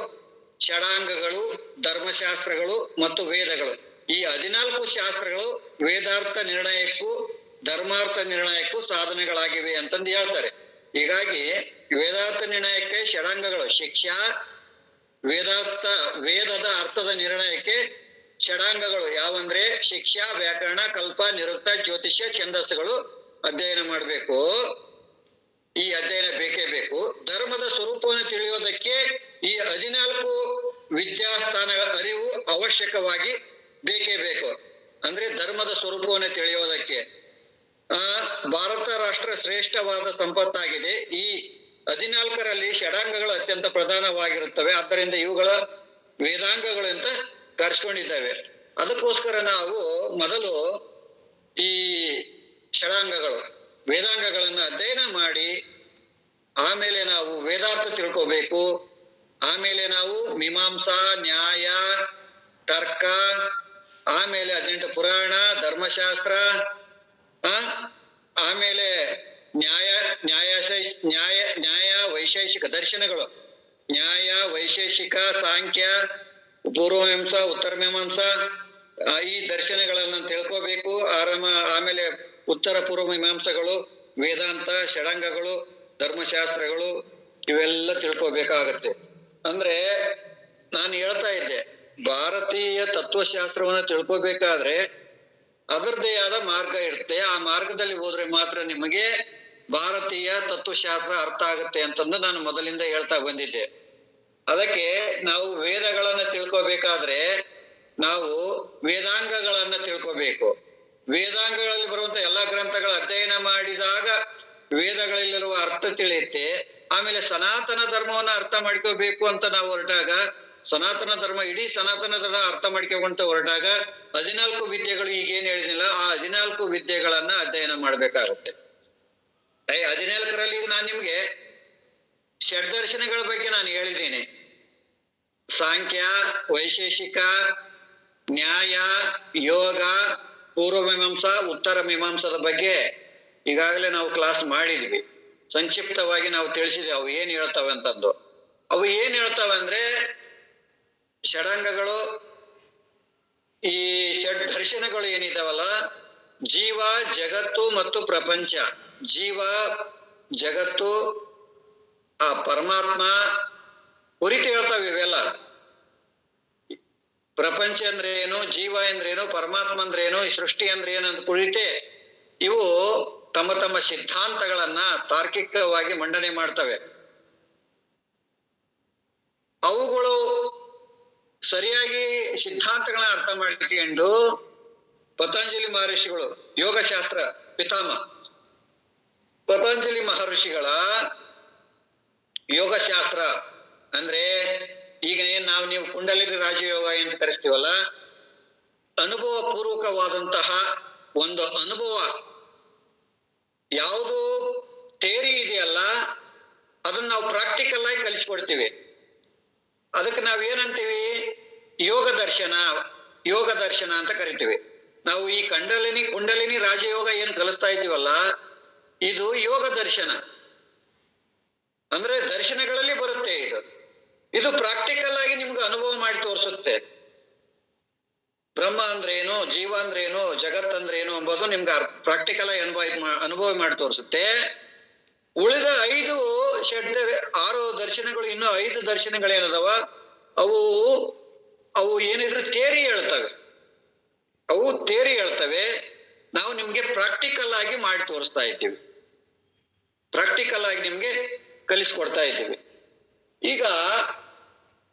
ಷಡಾಂಗಗಳು, ಧರ್ಮಶಾಸ್ತ್ರಗಳು ಮತ್ತು ವೇದಗಳು. ಈ 14 ಶಾಸ್ತ್ರಗಳು ವೇದಾರ್ಥ ನಿರ್ಣಯಕ್ಕೂ ಧರ್ಮಾರ್ಥ ನಿರ್ಣಯಕ್ಕೂ ಸಾಧನೆಗಳಾಗಿವೆ ಅಂತಂದು ಹೇಳ್ತಾರೆ. ಹೀಗಾಗಿ ವೇದಾರ್ಥ ನಿರ್ಣಯಕ್ಕೆ ಷಡಾಂಗಗಳು, ಶಿಕ್ಷಾ, ವೇದದ ಅರ್ಥದ ನಿರ್ಣಯಕ್ಕೆ ಷಡಾಂಗಗಳು ಯಾವಂದ್ರೆ ಶಿಕ್ಷಾ, ವ್ಯಾಕರಣ, ಕಲ್ಪ, ನಿರುಕ್ತ, ಜ್ಯೋತಿಷ್ಯ, ಛಂದಸ್ಸುಗಳು ಅಧ್ಯಯನ ಮಾಡಬೇಕು. ಈ ಅಧ್ಯಯನ ಬೇಕೇ ಬೇಕು. ಧರ್ಮದ ಸ್ವರೂಪವನ್ನು ತಿಳಿಯೋದಕ್ಕೆ ಈ 14 ವಿದ್ಯಾಸ್ಥಾನಗಳ ಅರಿವು ಅವಶ್ಯಕವಾಗಿ ಬೇಕೇ ಬೇಕು. ಅಂದ್ರೆ ಧರ್ಮದ ಸ್ವರೂಪವನ್ನು ತಿಳಿಯೋದಕ್ಕೆ ಭಾರತ ರಾಷ್ಟ್ರ ಶ್ರೇಷ್ಠವಾದ ಸಂಪತ್ತಾಗಿದೆ. ಈ 14ರಲ್ಲಿ ಷಡಾಂಗಗಳು ಅತ್ಯಂತ ಪ್ರಧಾನವಾಗಿರುತ್ತವೆ. ಆದ್ದರಿಂದ ಇವುಗಳ ವೇದಾಂಗಗಳು ಅಂತ ಕರೆಸ್ಕೊಂಡಿದ್ದಾವೆ. ಅದಕ್ಕೋಸ್ಕರ ನಾವು ಮೊದಲು ಈ ಷಡಾಂಗಗಳು ವೇದಾಂಗಗಳನ್ನು ಅಧ್ಯಯನ ಮಾಡಿ ಆಮೇಲೆ ನಾವು ವೇದಾರ್ಥ ತಿಳ್ಕೋಬೇಕು. ಆಮೇಲೆ ನಾವು ಮೀಮಾಂಸಾ, ನ್ಯಾಯ, ತರ್ಕ, ಆಮೇಲೆ 18 ಪುರಾಣ, ಧರ್ಮಶಾಸ್ತ್ರ, ಆಮೇಲೆ ನ್ಯಾಯ ವೈಶೇಷಿಕ ದರ್ಶನಗಳು, ನ್ಯಾಯ, ವೈಶೇಷಿಕ, ಸಾಂಖ್ಯ, ಪೂರ್ವಮೀಮಾಂಸಾ, ಉತ್ತರ ಮೀಮಾಂಸಾ, ಈ ದರ್ಶನಗಳನ್ನು ತಿಳ್ಕೋಬೇಕು. ಆಮೇಲೆ ಉತ್ತರ ಪೂರ್ವ ಮೀಮಾಂಸಗಳು, ವೇದಾಂತ, ಷಡಂಗಗಳು, ಧರ್ಮಶಾಸ್ತ್ರಗಳು ಇವೆಲ್ಲ ತಿಳ್ಕೋಬೇಕಾಗತ್ತೆ. ಅಂದ್ರೆ ನಾನು ಹೇಳ್ತಾ ಇದ್ದೆ, ಭಾರತೀಯ ತತ್ವಶಾಸ್ತ್ರವನ್ನ ತಿಳ್ಕೋಬೇಕಾದ್ರೆ ಅದರದ್ದೇ ಆದ ಮಾರ್ಗ ಇರುತ್ತೆ. ಆ ಮಾರ್ಗದಲ್ಲಿ ಹೋದ್ರೆ ಮಾತ್ರ ನಿಮಗೆ ಭಾರತೀಯ ತತ್ವಶಾಸ್ತ್ರ ಅರ್ಥ ಆಗುತ್ತೆ ಅಂತಂದು ನಾನು ಮೊದಲಿಂದ ಹೇಳ್ತಾ ಬಂದಿದ್ದೆ. ಅದಕ್ಕೆ ನಾವು ವೇದಗಳನ್ನ ತಿಳ್ಕೋಬೇಕಾದ್ರೆ ನಾವು ವೇದಾಂಗಗಳನ್ನ ತಿಳ್ಕೋಬೇಕು. ವೇದಾಂಗಗಳಲ್ಲಿ ಬರುವಂತ ಎಲ್ಲಾ ಗ್ರಂಥಗಳ ಅಧ್ಯಯನ ಮಾಡಿದಾಗ ವೇದಗಳಲ್ಲಿರುವ ಅರ್ಥ ತಿಳಿಯುತ್ತೆ. ಆಮೇಲೆ ಸನಾತನ ಧರ್ಮವನ್ನ ಅರ್ಥ ಮಾಡ್ಕೋಬೇಕು ಅಂತ ನಾವು ಹೊರಟಾಗ ಸನಾತನ ಧರ್ಮ ಇಡೀ ಸನಾತನ ಧರ್ಮ ಅರ್ಥ ಮಾಡ್ಕೊಂತ ಹೊರಟಾಗ 14 ವಿದ್ಯೆಗಳು ಈಗೇನ್ ಹೇಳಿದಿಲ್ಲ ಆ 14 ವಿದ್ಯೆಗಳನ್ನ ಅಧ್ಯಯನ ಮಾಡ್ಬೇಕಾಗುತ್ತೆ. 14ರಲ್ಲಿ ನಾನು ನಿಮ್ಗೆ ಷಡ್ದರ್ಶನಗಳ ಬಗ್ಗೆ ನಾನು ಹೇಳಿದ್ದೀನಿ. ಸಾಂಖ್ಯ, ವೈಶೇಷಿಕ, ನ್ಯಾಯ, ಯೋಗ, ಪೂರ್ವ ಮೀಮಾಂಸಾ, ಉತ್ತರ ಮೀಮಾಂಸದ ಬಗ್ಗೆ ಈಗಾಗಲೇ ನಾವು ಕ್ಲಾಸ್ ಮಾಡಿದ್ವಿ. ಸಂಕ್ಷಿಪ್ತವಾಗಿ ನಾವು ತಿಳಿಸಿದ್ವಿ ಅವು ಏನ್ ಹೇಳ್ತವೆ ಅಂತಂದು. ಅವು ಏನ್ ಹೇಳ್ತವೆ ಅಂದ್ರೆ ಷಡಂಗಗಳು, ಈ ಷಡ್ ದರ್ಶನಗಳು ಏನಿದಾವಲ್ಲ, ಜೀವ, ಜಗತ್ತು ಮತ್ತು ಪ್ರಪಂಚ. ಜೀವ, ಜಗತ್ತು, ಆ ಪರಮಾತ್ಮ ಕುರಿತು ಹೇಳ್ತಾವೆ ಇವೆಲ್ಲ. ಪ್ರಪಂಚ ಅಂದ್ರೆ ಏನು, ಜೀವ ಅಂದ್ರೇನು, ಪರಮಾತ್ಮ ಅಂದ್ರೇನು, ಈ ಸೃಷ್ಟಿ ಅಂದ್ರೆ ಏನು ಅಂತ ಕುರಿತೆ ಇವು ತಮ್ಮ ತಮ್ಮ ಸಿದ್ಧಾಂತಗಳನ್ನ ತಾರ್ಕಿಕವಾಗಿ ಮಂಡನೆ ಮಾಡ್ತವೆ. ಅವುಗಳು ಸರಿಯಾಗಿ ಸಿದ್ಧಾಂತಗಳನ್ನ ಅರ್ಥ ಮಾಡಿಕೊಂಡು ಪತಂಜಲಿ ಮಹರ್ಷಿಗಳು, ಯೋಗಶಾಸ್ತ್ರ ಪಿತಾಮಹ ಪತಂಜಲಿ ಮಹರ್ಷಿಗಳ ಯೋಗಶಾಸ್ತ್ರ ಅಂದ್ರೆ ಈಗ ಏನ್ ನೀವು ಕುಂಡಲಿನಿ ರಾಜಯೋಗ ಅಂತ ಕರೆಸ್ತೀವಲ್ಲ, ಅನುಭವ ಪೂರ್ವಕವಾದಂತಹ ಒಂದು ಅನುಭವ. ಯಾವುದು ಥಿಯರಿ ಇದೆಯಲ್ಲ ಅದನ್ನ ನಾವು ಪ್ರಾಕ್ಟಿಕಲ್ ಆಗಿ ಕಲಿಸ್ಕೊಡ್ತೀವಿ. ಅದಕ್ಕೆ ನಾವೇನಂತೀವಿ, ಯೋಗ ದರ್ಶನ ಅಂತ ಕರಿತೀವಿ. ನಾವು ಈ ಕುಂಡಲಿನಿ ರಾಜಯೋಗ ಏನ್ ಕಲಿಸ್ತಾ ಇದೀವಲ್ಲ ಇದು ಯೋಗ ದರ್ಶನ. ಅಂದ್ರೆ ದರ್ಶನಗಳಲ್ಲಿ ಬರುತ್ತೆ ಇದು ಪ್ರಾಕ್ಟಿಕಲ್ ಆಗಿ ನಿಮ್ಗೆ ಅನುಭವ ಮಾಡಿ ತೋರಿಸುತ್ತೆ. ಬ್ರಹ್ಮ ಅಂದ್ರೇನು, ಜೀವ ಅಂದ್ರೇನು, ಜಗತ್ ಅಂದ್ರೇನು ಎಂಬುದು ನಿಮ್ಗೆ ಪ್ರಾಕ್ಟಿಕಲ್ ಆಗಿ ಅನುಭವ ಮಾಡಿ ತೋರಿಸುತ್ತೆ. ಉಳಿದ 6 ದರ್ಶನಗಳು, ಇನ್ನು 5 ದರ್ಶನಗಳೇನದವ ಅವು ಅವು ಏನಿದ್ರು ಥಿಯರಿ ಹೇಳ್ತವೆ, ಅವು ಥಿಯರಿ ಹೇಳ್ತವೆ. ನಾವು ನಿಮ್ಗೆ ಪ್ರಾಕ್ಟಿಕಲ್ ಆಗಿ ಮಾಡಿ ತೋರಿಸ್ತಾ ಇದ್ದೀವಿ, ಪ್ರಾಕ್ಟಿಕಲ್ ಆಗಿ ನಿಮ್ಗೆ ಕಲಿಸ್ಕೊಡ್ತಾ ಇದ್ದೀವಿ. ಈಗ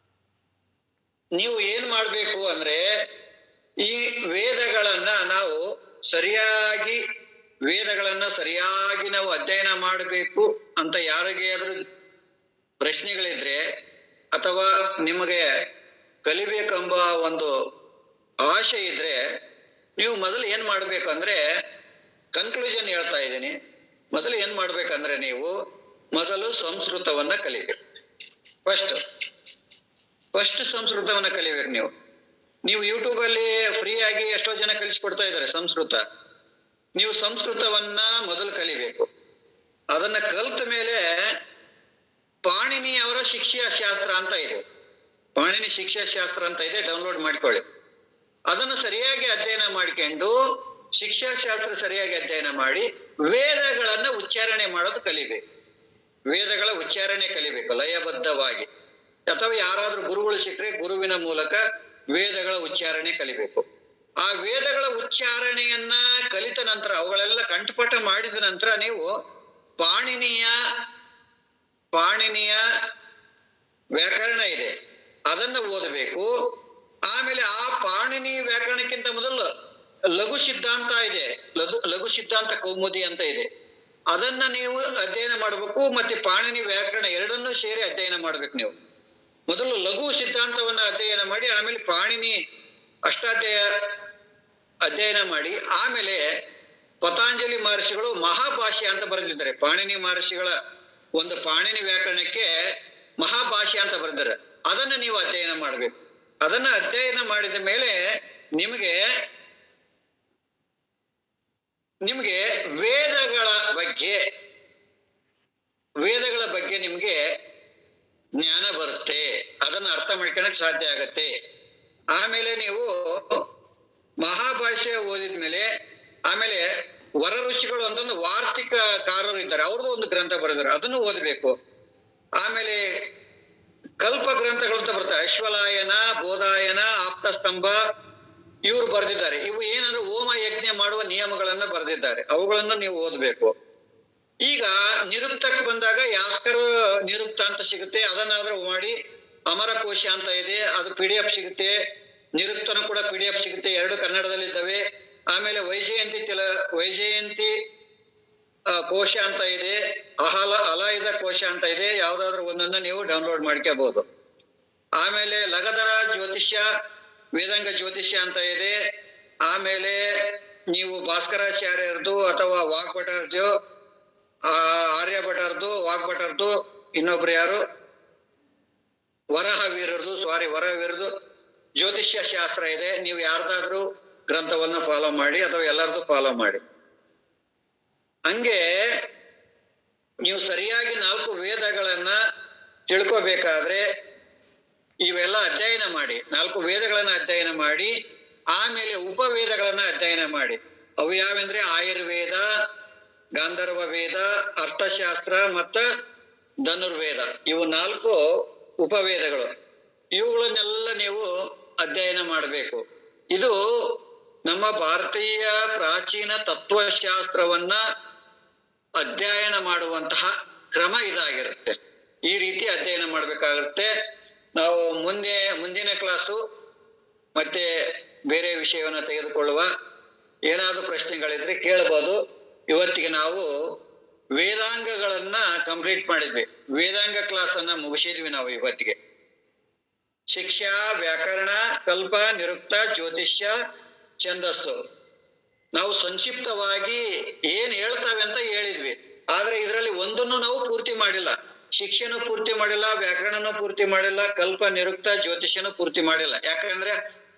ನೀವು ಏನ್ ಮಾಡ್ಬೇಕು ಅಂದ್ರೆ, ಈ ವೇದಗಳನ್ನ ನಾವು ಸರಿಯಾಗಿ ನಾವು ಅಧ್ಯಯನ ಮಾಡಬೇಕು ಅಂತ ಯಾರಿಗೆ ಆದ್ರೂ ಪ್ರಶ್ನೆಗಳಿದ್ರೆ, ಅಥವಾ ನಿಮಗೆ ಕಲಿಬೇಕೆಂಬ ಒಂದು ಆಶೆ ಇದ್ರೆ, ನೀವು ಮೊದಲು ಏನ್ ಮಾಡ್ಬೇಕಂದ್ರೆ, ಕನ್ಕ್ಲೂಷನ್ ಹೇಳ್ತಾ ಇದ್ದೀನಿ, ಮೊದಲು ಏನ್ ಮಾಡ್ಬೇಕಂದ್ರೆ ನೀವು ಮೊದಲು ಸಂಸ್ಕೃತವನ್ನ ಕಲಿಬೇಕು. ಫಸ್ಟ್ ಸಂಸ್ಕೃತವನ್ನ ಕಲಿಬೇಕು. ನೀವು ಯೂಟ್ಯೂಬ್ ಅಲ್ಲಿ ಫ್ರೀ ಆಗಿ ಎಷ್ಟೋ ಜನ ಕಲಿಸ್ಕೊಡ್ತಾ ಇದ್ದಾರೆ ಸಂಸ್ಕೃತ. ನೀವು ಸಂಸ್ಕೃತವನ್ನ ಮೊದಲು ಕಲಿಬೇಕು. ಅದನ್ನ ಕಲಿತ ಮೇಲೆ ಪಾಣಿನಿ ಅವರ ಶಿಕ್ಷಾಶಾಸ್ತ್ರ ಅಂತ ಇದೆ, ಪಾಣಿನಿ ಶಿಕ್ಷಾಶಾಸ್ತ್ರ ಅಂತ ಇದೆ, ಡೌನ್ಲೋಡ್ ಮಾಡ್ಕೊಳ್ಳಿ. ಅದನ್ನು ಸರಿಯಾಗಿ ಅಧ್ಯಯನ ಮಾಡ್ಕೊಂಡು, ಶಿಕ್ಷಾಶಾಸ್ತ್ರ ಸರಿಯಾಗಿ ಅಧ್ಯಯನ ಮಾಡಿ ವೇದಗಳನ್ನ ಉಚ್ಚಾರಣೆ ಮಾಡೋದು ಕಲಿಬೇಕು. ವೇದಗಳ ಉಚ್ಚಾರಣೆ ಕಲಿಬೇಕು ಲಯಬದ್ಧವಾಗಿ. ಅಥವಾ ಯಾರಾದ್ರೂ ಗುರುಗಳು ಸಿಕ್ಕರೆ ಗುರುವಿನ ಮೂಲಕ ವೇದಗಳ ಉಚ್ಚಾರಣೆ ಕಲಿಬೇಕು. ಆ ವೇದಗಳ ಉಚ್ಚಾರಣೆಯನ್ನ ಕಲಿತ ನಂತರ, ಅವುಗಳೆಲ್ಲ ಕಂಠಪಾಠ ಮಾಡಿದ ನಂತರ ನೀವು ಪಾಣಿನಿಯ ವ್ಯಾಕರಣ ಇದೆ, ಅದನ್ನ ಓದಬೇಕು. ಆಮೇಲೆ ಆ ಪಾಣಿನಿ ವ್ಯಾಕರಣಕ್ಕಿಂತ ಮೊದಲು ಲಘು ಸಿದ್ಧಾಂತ ಇದೆ, ಲಘು ಸಿದ್ಧಾಂತ ಕೌಮುದಿ ಅಂತ ಇದೆ, ಅದನ್ನ ನೀವು ಅಧ್ಯಯನ ಮಾಡಬೇಕು. ಮತ್ತೆ ಪಾಣಿನಿ ವ್ಯಾಕರಣ ಎರಡನ್ನೂ ಸೇರಿ ಅಧ್ಯಯನ ಮಾಡ್ಬೇಕು. ನೀವು ಮೊದಲು ಲಘು ಸಿದ್ಧಾಂತವನ್ನ ಅಧ್ಯಯನ ಮಾಡಿ, ಆಮೇಲೆ ಪಾಣಿನಿ ಅಷ್ಟಾಧ್ಯಾಯ ಅಧ್ಯಯನ ಮಾಡಿ, ಆಮೇಲೆ ಪತಾಂಜಲಿ ಮಹರ್ಷಿಗಳು ಮಹಾಭಾಷ್ಯ ಅಂತ ಬರೆದಿದ್ದಾರೆ. ಪಾಣಿನಿ ಮಹರ್ಷಿಗಳ ಒಂದು ಪಾಣಿನಿ ವ್ಯಾಕರಣಕ್ಕೆ ಮಹಾಭಾಷ್ಯ ಅಂತ ಬರೆದಿದ್ದಾರೆ. ಅದನ್ನ ನೀವು ಅಧ್ಯಯನ ಮಾಡ್ಬೇಕು. ಅದನ್ನ ಅಧ್ಯಯನ ಮಾಡಿದ ಮೇಲೆ ನಿಮಗೆ ವೇದಗಳ ಬಗ್ಗೆ ನಿಮ್ಗೆ ಜ್ಞಾನ ಬರುತ್ತೆ, ಅದನ್ನ ಅರ್ಥ ಮಾಡ್ಕೊಳಕ್ ಸಾಧ್ಯ ಆಗತ್ತೆ. ಆಮೇಲೆ ನೀವು ಮಹಾಭಾಷ್ಯ ಓದಿದ್ಮೇಲೆ ಆಮೇಲೆ ವರರುಚಿಗಳು ಅಂತಂದು ವಾರ್ತಿಕಕಾರರು ಇದ್ದಾರೆ, ಅವ್ರದ್ದು ಒಂದು ಗ್ರಂಥ ಬರೆದಾರೆ, ಅದನ್ನು ಓದಬೇಕು. ಆಮೇಲೆ ಕಲ್ಪ ಗ್ರಂಥಗಳು ಅಂತ ಬರ್ತವೆ, ಅಶ್ವಲಾಯನ, ಬೋಧಾಯನ, ಆಪ್ತಸ್ತಂಭ, ಇವರು ಬರೆದಿದ್ದಾರೆ. ಇವು ಏನಂದ್ರೆ ಹೋಮ ಯಜ್ಞ ಮಾಡುವ ನಿಯಮಗಳನ್ನ ಬರೆದಿದ್ದಾರೆ, ಅವುಗಳನ್ನು ನೀವು ಓದ್ಬೇಕು. ಈಗ ನಿರುಕ್ತಕ್ಕೆ ಬಂದಾಗ ಯಾಸ್ಕರ ನಿರುಕ್ತ ಅಂತ ಸಿಗುತ್ತೆ, ಅದನ್ನಾದ್ರೂ ಮಾಡಿ. ಅಮರಕೋಶ ಅಂತ ಇದೆ, ಅದು PDF ಸಿಗುತ್ತೆ. ನಿರುಕ್ತನ ಕೂಡ PDF ಸಿಗುತ್ತೆ, ಎರಡು ಕನ್ನಡದಲ್ಲಿ ಇದ್ದಾವೆ. ಆಮೇಲೆ ವೈಜಯಂತಿ ಕೋಶ ಅಂತ ಇದೆ, ಅಲಾಯುಧ ಕೋಶ ಅಂತ ಇದೆ. ಯಾವ್ದಾದ್ರು ಒಂದನ್ನ ನೀವು ಡೌನ್ಲೋಡ್ ಮಾಡ್ಕೋಬಹುದು. ಆಮೇಲೆ ಲಗಧರ ಜ್ಯೋತಿಷ್ಯ, ವೇದಾಂಗ ಜ್ಯೋತಿಷ್ಯ ಅಂತ ಇದೆ. ಆಮೇಲೆ ನೀವು ಭಾಸ್ಕರಾಚಾರ್ಯರದು ಅಥವಾ ವಾಗ್ಭಟರ್ದು, ಆರ್ಯಭಟರ್ದು, ವಾಗ್ಭಟರ್ದು, ಇನ್ನೊಬ್ರು ಯಾರು ವರಹವೀರರದು ಜ್ಯೋತಿಷ್ಯ ಶಾಸ್ತ್ರ ಇದೆ. ನೀವು ಯಾರ್ದಾದ್ರೂ ಗ್ರಂಥವನ್ನ ಫಾಲೋ ಮಾಡಿ ಅಥವಾ ಎಲ್ಲರದು ಫಾಲೋ ಮಾಡಿ. ಹಂಗೆ ನೀವು ಸರಿಯಾಗಿ 4 ವೇದಗಳನ್ನ ತಿಳ್ಕೋಬೇಕಾದ್ರೆ ಇವೆಲ್ಲ ಅಧ್ಯಯನ ಮಾಡಿ, 4 ವೇದಗಳನ್ನ ಅಧ್ಯಯನ ಮಾಡಿ, ಆಮೇಲೆ ಉಪವೇದಗಳನ್ನ ಅಧ್ಯಯನ ಮಾಡಿ. ಅವು ಯಾವೆಂದ್ರೆ ಆಯುರ್ವೇದ, ಗಾಂಧರ್ವ ವೇದ, ಅರ್ಥಶಾಸ್ತ್ರ ಮತ್ತು ಧನುರ್ವೇದ. ಇವು 4 ಉಪವೇದಗಳು. ಇವುಗಳನ್ನೆಲ್ಲ ನೀವು ಅಧ್ಯಯನ ಮಾಡಬೇಕು. ಇದು ನಮ್ಮ ಭಾರತೀಯ ಪ್ರಾಚೀನ ತತ್ವಶಾಸ್ತ್ರವನ್ನ ಅಧ್ಯಯನ ಮಾಡುವಂತಹ ಕ್ರಮ ಇದಾಗಿರುತ್ತೆ. ಈ ರೀತಿ ಅಧ್ಯಯನ ಮಾಡಬೇಕಾಗುತ್ತೆ. ನಾವು ಮುಂದಿನ ಕ್ಲಾಸು ಮತ್ತೆ ಬೇರೆ ವಿಷಯವನ್ನು ತೆಗೆದುಕೊಳ್ಳುವ. ಏನಾದರೂ ಪ್ರಶ್ನೆಗಳಿದ್ರೆ ಕೇಳಬಹುದು. ಇವತ್ತಿಗೆ ನಾವು ವೇದಾಂಗಗಳನ್ನ ಕಂಪ್ಲೀಟ್ ಮಾಡಿದ್ವಿ, ವೇದಾಂಗ ಕ್ಲಾಸ್ ಅನ್ನ ಮುಗಿಸಿದ್ವಿ ನಾವು ಇವತ್ತಿಗೆ. ಶಿಕ್ಷಾ, ವ್ಯಾಕರಣ, ಕಲ್ಪ, ನಿರುಕ್ತ, ಜ್ಯೋತಿಷ್ಯ, ಛಂದಸ್ಸು ನಾವು ಸಂಕ್ಷಿಪ್ತವಾಗಿ ಏನ್ ಹೇಳ್ತಾವೆ ಅಂತ ಹೇಳಿದ್ವಿ. ಆದ್ರೆ ಇದರಲ್ಲಿ ಒಂದನ್ನು ನಾವು ಪೂರ್ತಿ ಮಾಡಿಲ್ಲ. ಶಿಕ್ಷೆನೂ ಪೂರ್ತಿ ಮಾಡಿಲ್ಲ, ವ್ಯಾಕರಣನೂ ಪೂರ್ತಿ ಮಾಡಿಲ್ಲ, ಕಲ್ಪ, ನಿರುಕ್ತ, ಜ್ಯೋತಿಷ್ಯನೂ ಪೂರ್ತಿ ಮಾಡಿಲ್ಲ. ಯಾಕಂದ್ರೆ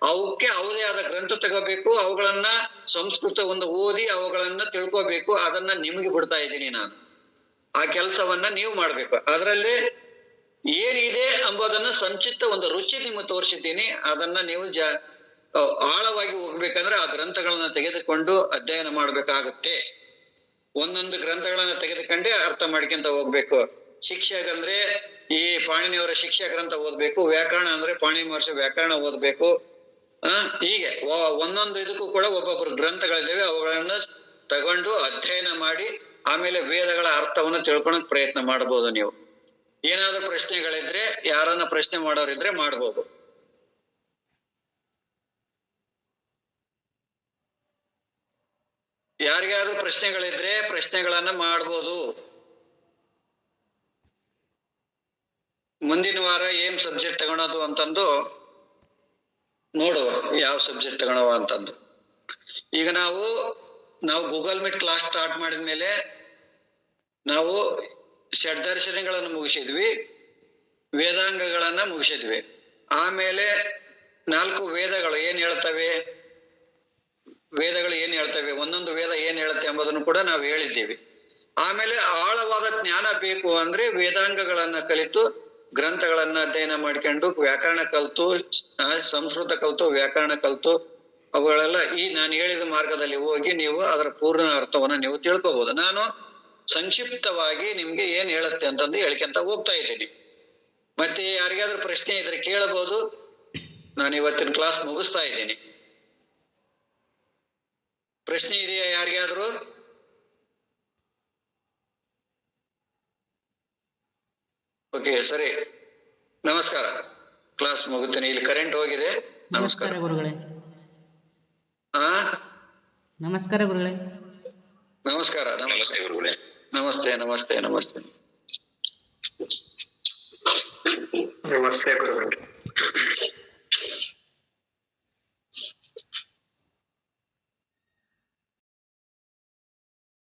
ಅವಕ್ಕೆ ಅವದೇ ಆದ ಗ್ರಂಥ ತಗೋಬೇಕು, ಅವುಗಳನ್ನ ಸಂಸ್ಕೃತ ಒಂದು ಓದಿ ಅವುಗಳನ್ನ ತಿಳ್ಕೋಬೇಕು. ಅದನ್ನ ನಿಮ್ಗೆ ಬಿಡ್ತಾ ಇದ್ದೀನಿ ನಾನು. ಆ ಕೆಲಸವನ್ನ ನೀವು ಮಾಡ್ಬೇಕು. ಅದರಲ್ಲಿ ಏನಿದೆ ಎಂಬುದನ್ನ ಸಂಕ್ಷಿಪ್ತ ಒಂದು ರುಚಿ ನಿಮಗೆ ತೋರಿಸಿದ್ದೀನಿ. ಅದನ್ನ ನೀವು ಆಳವಾಗಿ ಹೋಗ್ಬೇಕಂದ್ರೆ ಆ ಗ್ರಂಥಗಳನ್ನ ತೆಗೆದುಕೊಂಡು ಅಧ್ಯಯನ ಮಾಡ್ಬೇಕಾಗುತ್ತೆ. ಒಂದೊಂದು ಗ್ರಂಥಗಳನ್ನ ತೆಗೆದುಕೊಂಡೇ ಅರ್ಥ ಮಾಡ್ಕೊಂತ ಹೋಗ್ಬೇಕು. ಶಿಕ್ಷಕ ಅಂದ್ರೆ ಈ ಪಾಣಿನಿಯವರ ಶಿಕ್ಷಾ ಗ್ರಂಥ ಓದ್ಬೇಕು, ವ್ಯಾಕರಣ ಅಂದ್ರೆ ಪಾಣಿನಿ ಮಹರ್ಷಿ ವ್ಯಾಕರಣ ಓದ್ಬೇಕು. ಹೀಗೆ ಒಂದೊಂದು ಇದಕ್ಕೂ ಕೂಡ ಒಬ್ಬೊಬ್ಬರು ಗ್ರಂಥಗಳಿದ್ದಾವೆ, ಅವುಗಳನ್ನ ತಗೊಂಡು ಅಧ್ಯಯನ ಮಾಡಿ ಆಮೇಲೆ ವೇದಗಳ ಅರ್ಥವನ್ನು ತಿಳ್ಕೊಳಕ್ ಪ್ರಯತ್ನ ಮಾಡ್ಬೋದು. ನೀವು ಏನಾದ್ರೂ ಪ್ರಶ್ನೆಗಳಿದ್ರೆ, ಯಾರನ್ನ ಪ್ರಶ್ನೆ ಮಾಡೋರಿದ್ರೆ ಮಾಡ್ಬೋದು. ಯಾರಿಗಾದ್ರೂ ಪ್ರಶ್ನೆಗಳಿದ್ರೆ ಪ್ರಶ್ನೆಗಳನ್ನ ಮಾಡ್ಬೋದು. ಮುಂದಿನ ವಾರ ಏನ್ ಸಬ್ಜೆಕ್ಟ್ ತಗೊಳೋದು ಅಂತಂದು ನೋಡುವ, ಯಾವ ಸಬ್ಜೆಕ್ಟ್ ತಗೊಳವ ಅಂತಂದು. ಈಗ ನಾವು ಗೂಗಲ್ ಮೀಟ್ ಕ್ಲಾಸ್ ಸ್ಟಾರ್ಟ್ ಮಾಡಿದ್ಮೇಲೆ ನಾವು ಷಡ್ದರ್ಶನಗಳನ್ನು ಮುಗಿಸಿದ್ವಿ, ವೇದಾಂಗಗಳನ್ನ ಮುಗಿಸಿದ್ವಿ. ಆಮೇಲೆ 4 ವೇದಗಳು ಏನ್ ಹೇಳ್ತವೆ, ಒಂದೊಂದು ವೇದ ಏನ್ ಹೇಳುತ್ತೆ ಎಂಬುದನ್ನು ಕೂಡ ನಾವು ಹೇಳಿದ್ದೀವಿ. ಆಮೇಲೆ ಆಳವಾದ ಜ್ಞಾನ ಬೇಕು ಅಂದ್ರೆ ವೇದಾಂಗಗಳನ್ನ ಕಲಿತು, ಗ್ರಂಥಗಳನ್ನ ಅಧ್ಯಯನ ಮಾಡ್ಕೊಂಡು, ವ್ಯಾಕರಣ ಕಲಿತು, ಸಂಸ್ಕೃತ ಕಲಿತು, ವ್ಯಾಕರಣ ಕಲಿತು, ಅವುಗಳೆಲ್ಲ ಈ ನಾನು ಹೇಳಿದ ಮಾರ್ಗದಲ್ಲಿ ಹೋಗಿ ನೀವು ಅದರ ಪೂರ್ಣ ಅರ್ಥವನ್ನ ನೀವು ತಿಳ್ಕೋಬಹುದು. ನಾನು ಸಂಕ್ಷಿಪ್ತವಾಗಿ ನಿಮ್ಗೆ ಏನ್ ಹೇಳುತ್ತೆ ಅಂತಂದು ಹೇಳ್ಕೊಂತ ಹೋಗ್ತಾ ಇದ್ದೀನಿ. ಮತ್ತೆ ಯಾರಿಗಾದ್ರೂ ಪ್ರಶ್ನೆ ಇದ್ರೆ ಕೇಳಬಹುದು. ನಾನು ಇವತ್ತಿನ ಕ್ಲಾಸ್ ಮುಗಿಸ್ತಾ ಇದ್ದೀನಿ. ಪ್ರಶ್ನೆ ಇದೆಯಾ ಯಾರಿಗಾದ್ರೂ? ಓಕೆ, ಸರಿ, ನಮಸ್ಕಾರ. ಕ್ಲಾಸ್ ಮುಗುತ್ತೇನೆ. ಇಲ್ಲಿ ಕರೆಂಟ್ ಹೋಗಿದೆ. ನಮಸ್ಕಾರ ಗುರುಗಳೇ. ನಮಸ್ಕಾರ ಗುರುಗಳೇ. ನಮಸ್ಕಾರ. ನಮಸ್ತೆ ಗುರುಗಳೇ. ನಮಸ್ತೆ ನಮಸ್ತೆ ನಮಸ್ತೆ ನಮಸ್ತೆ ಗುರುಗಳೇ.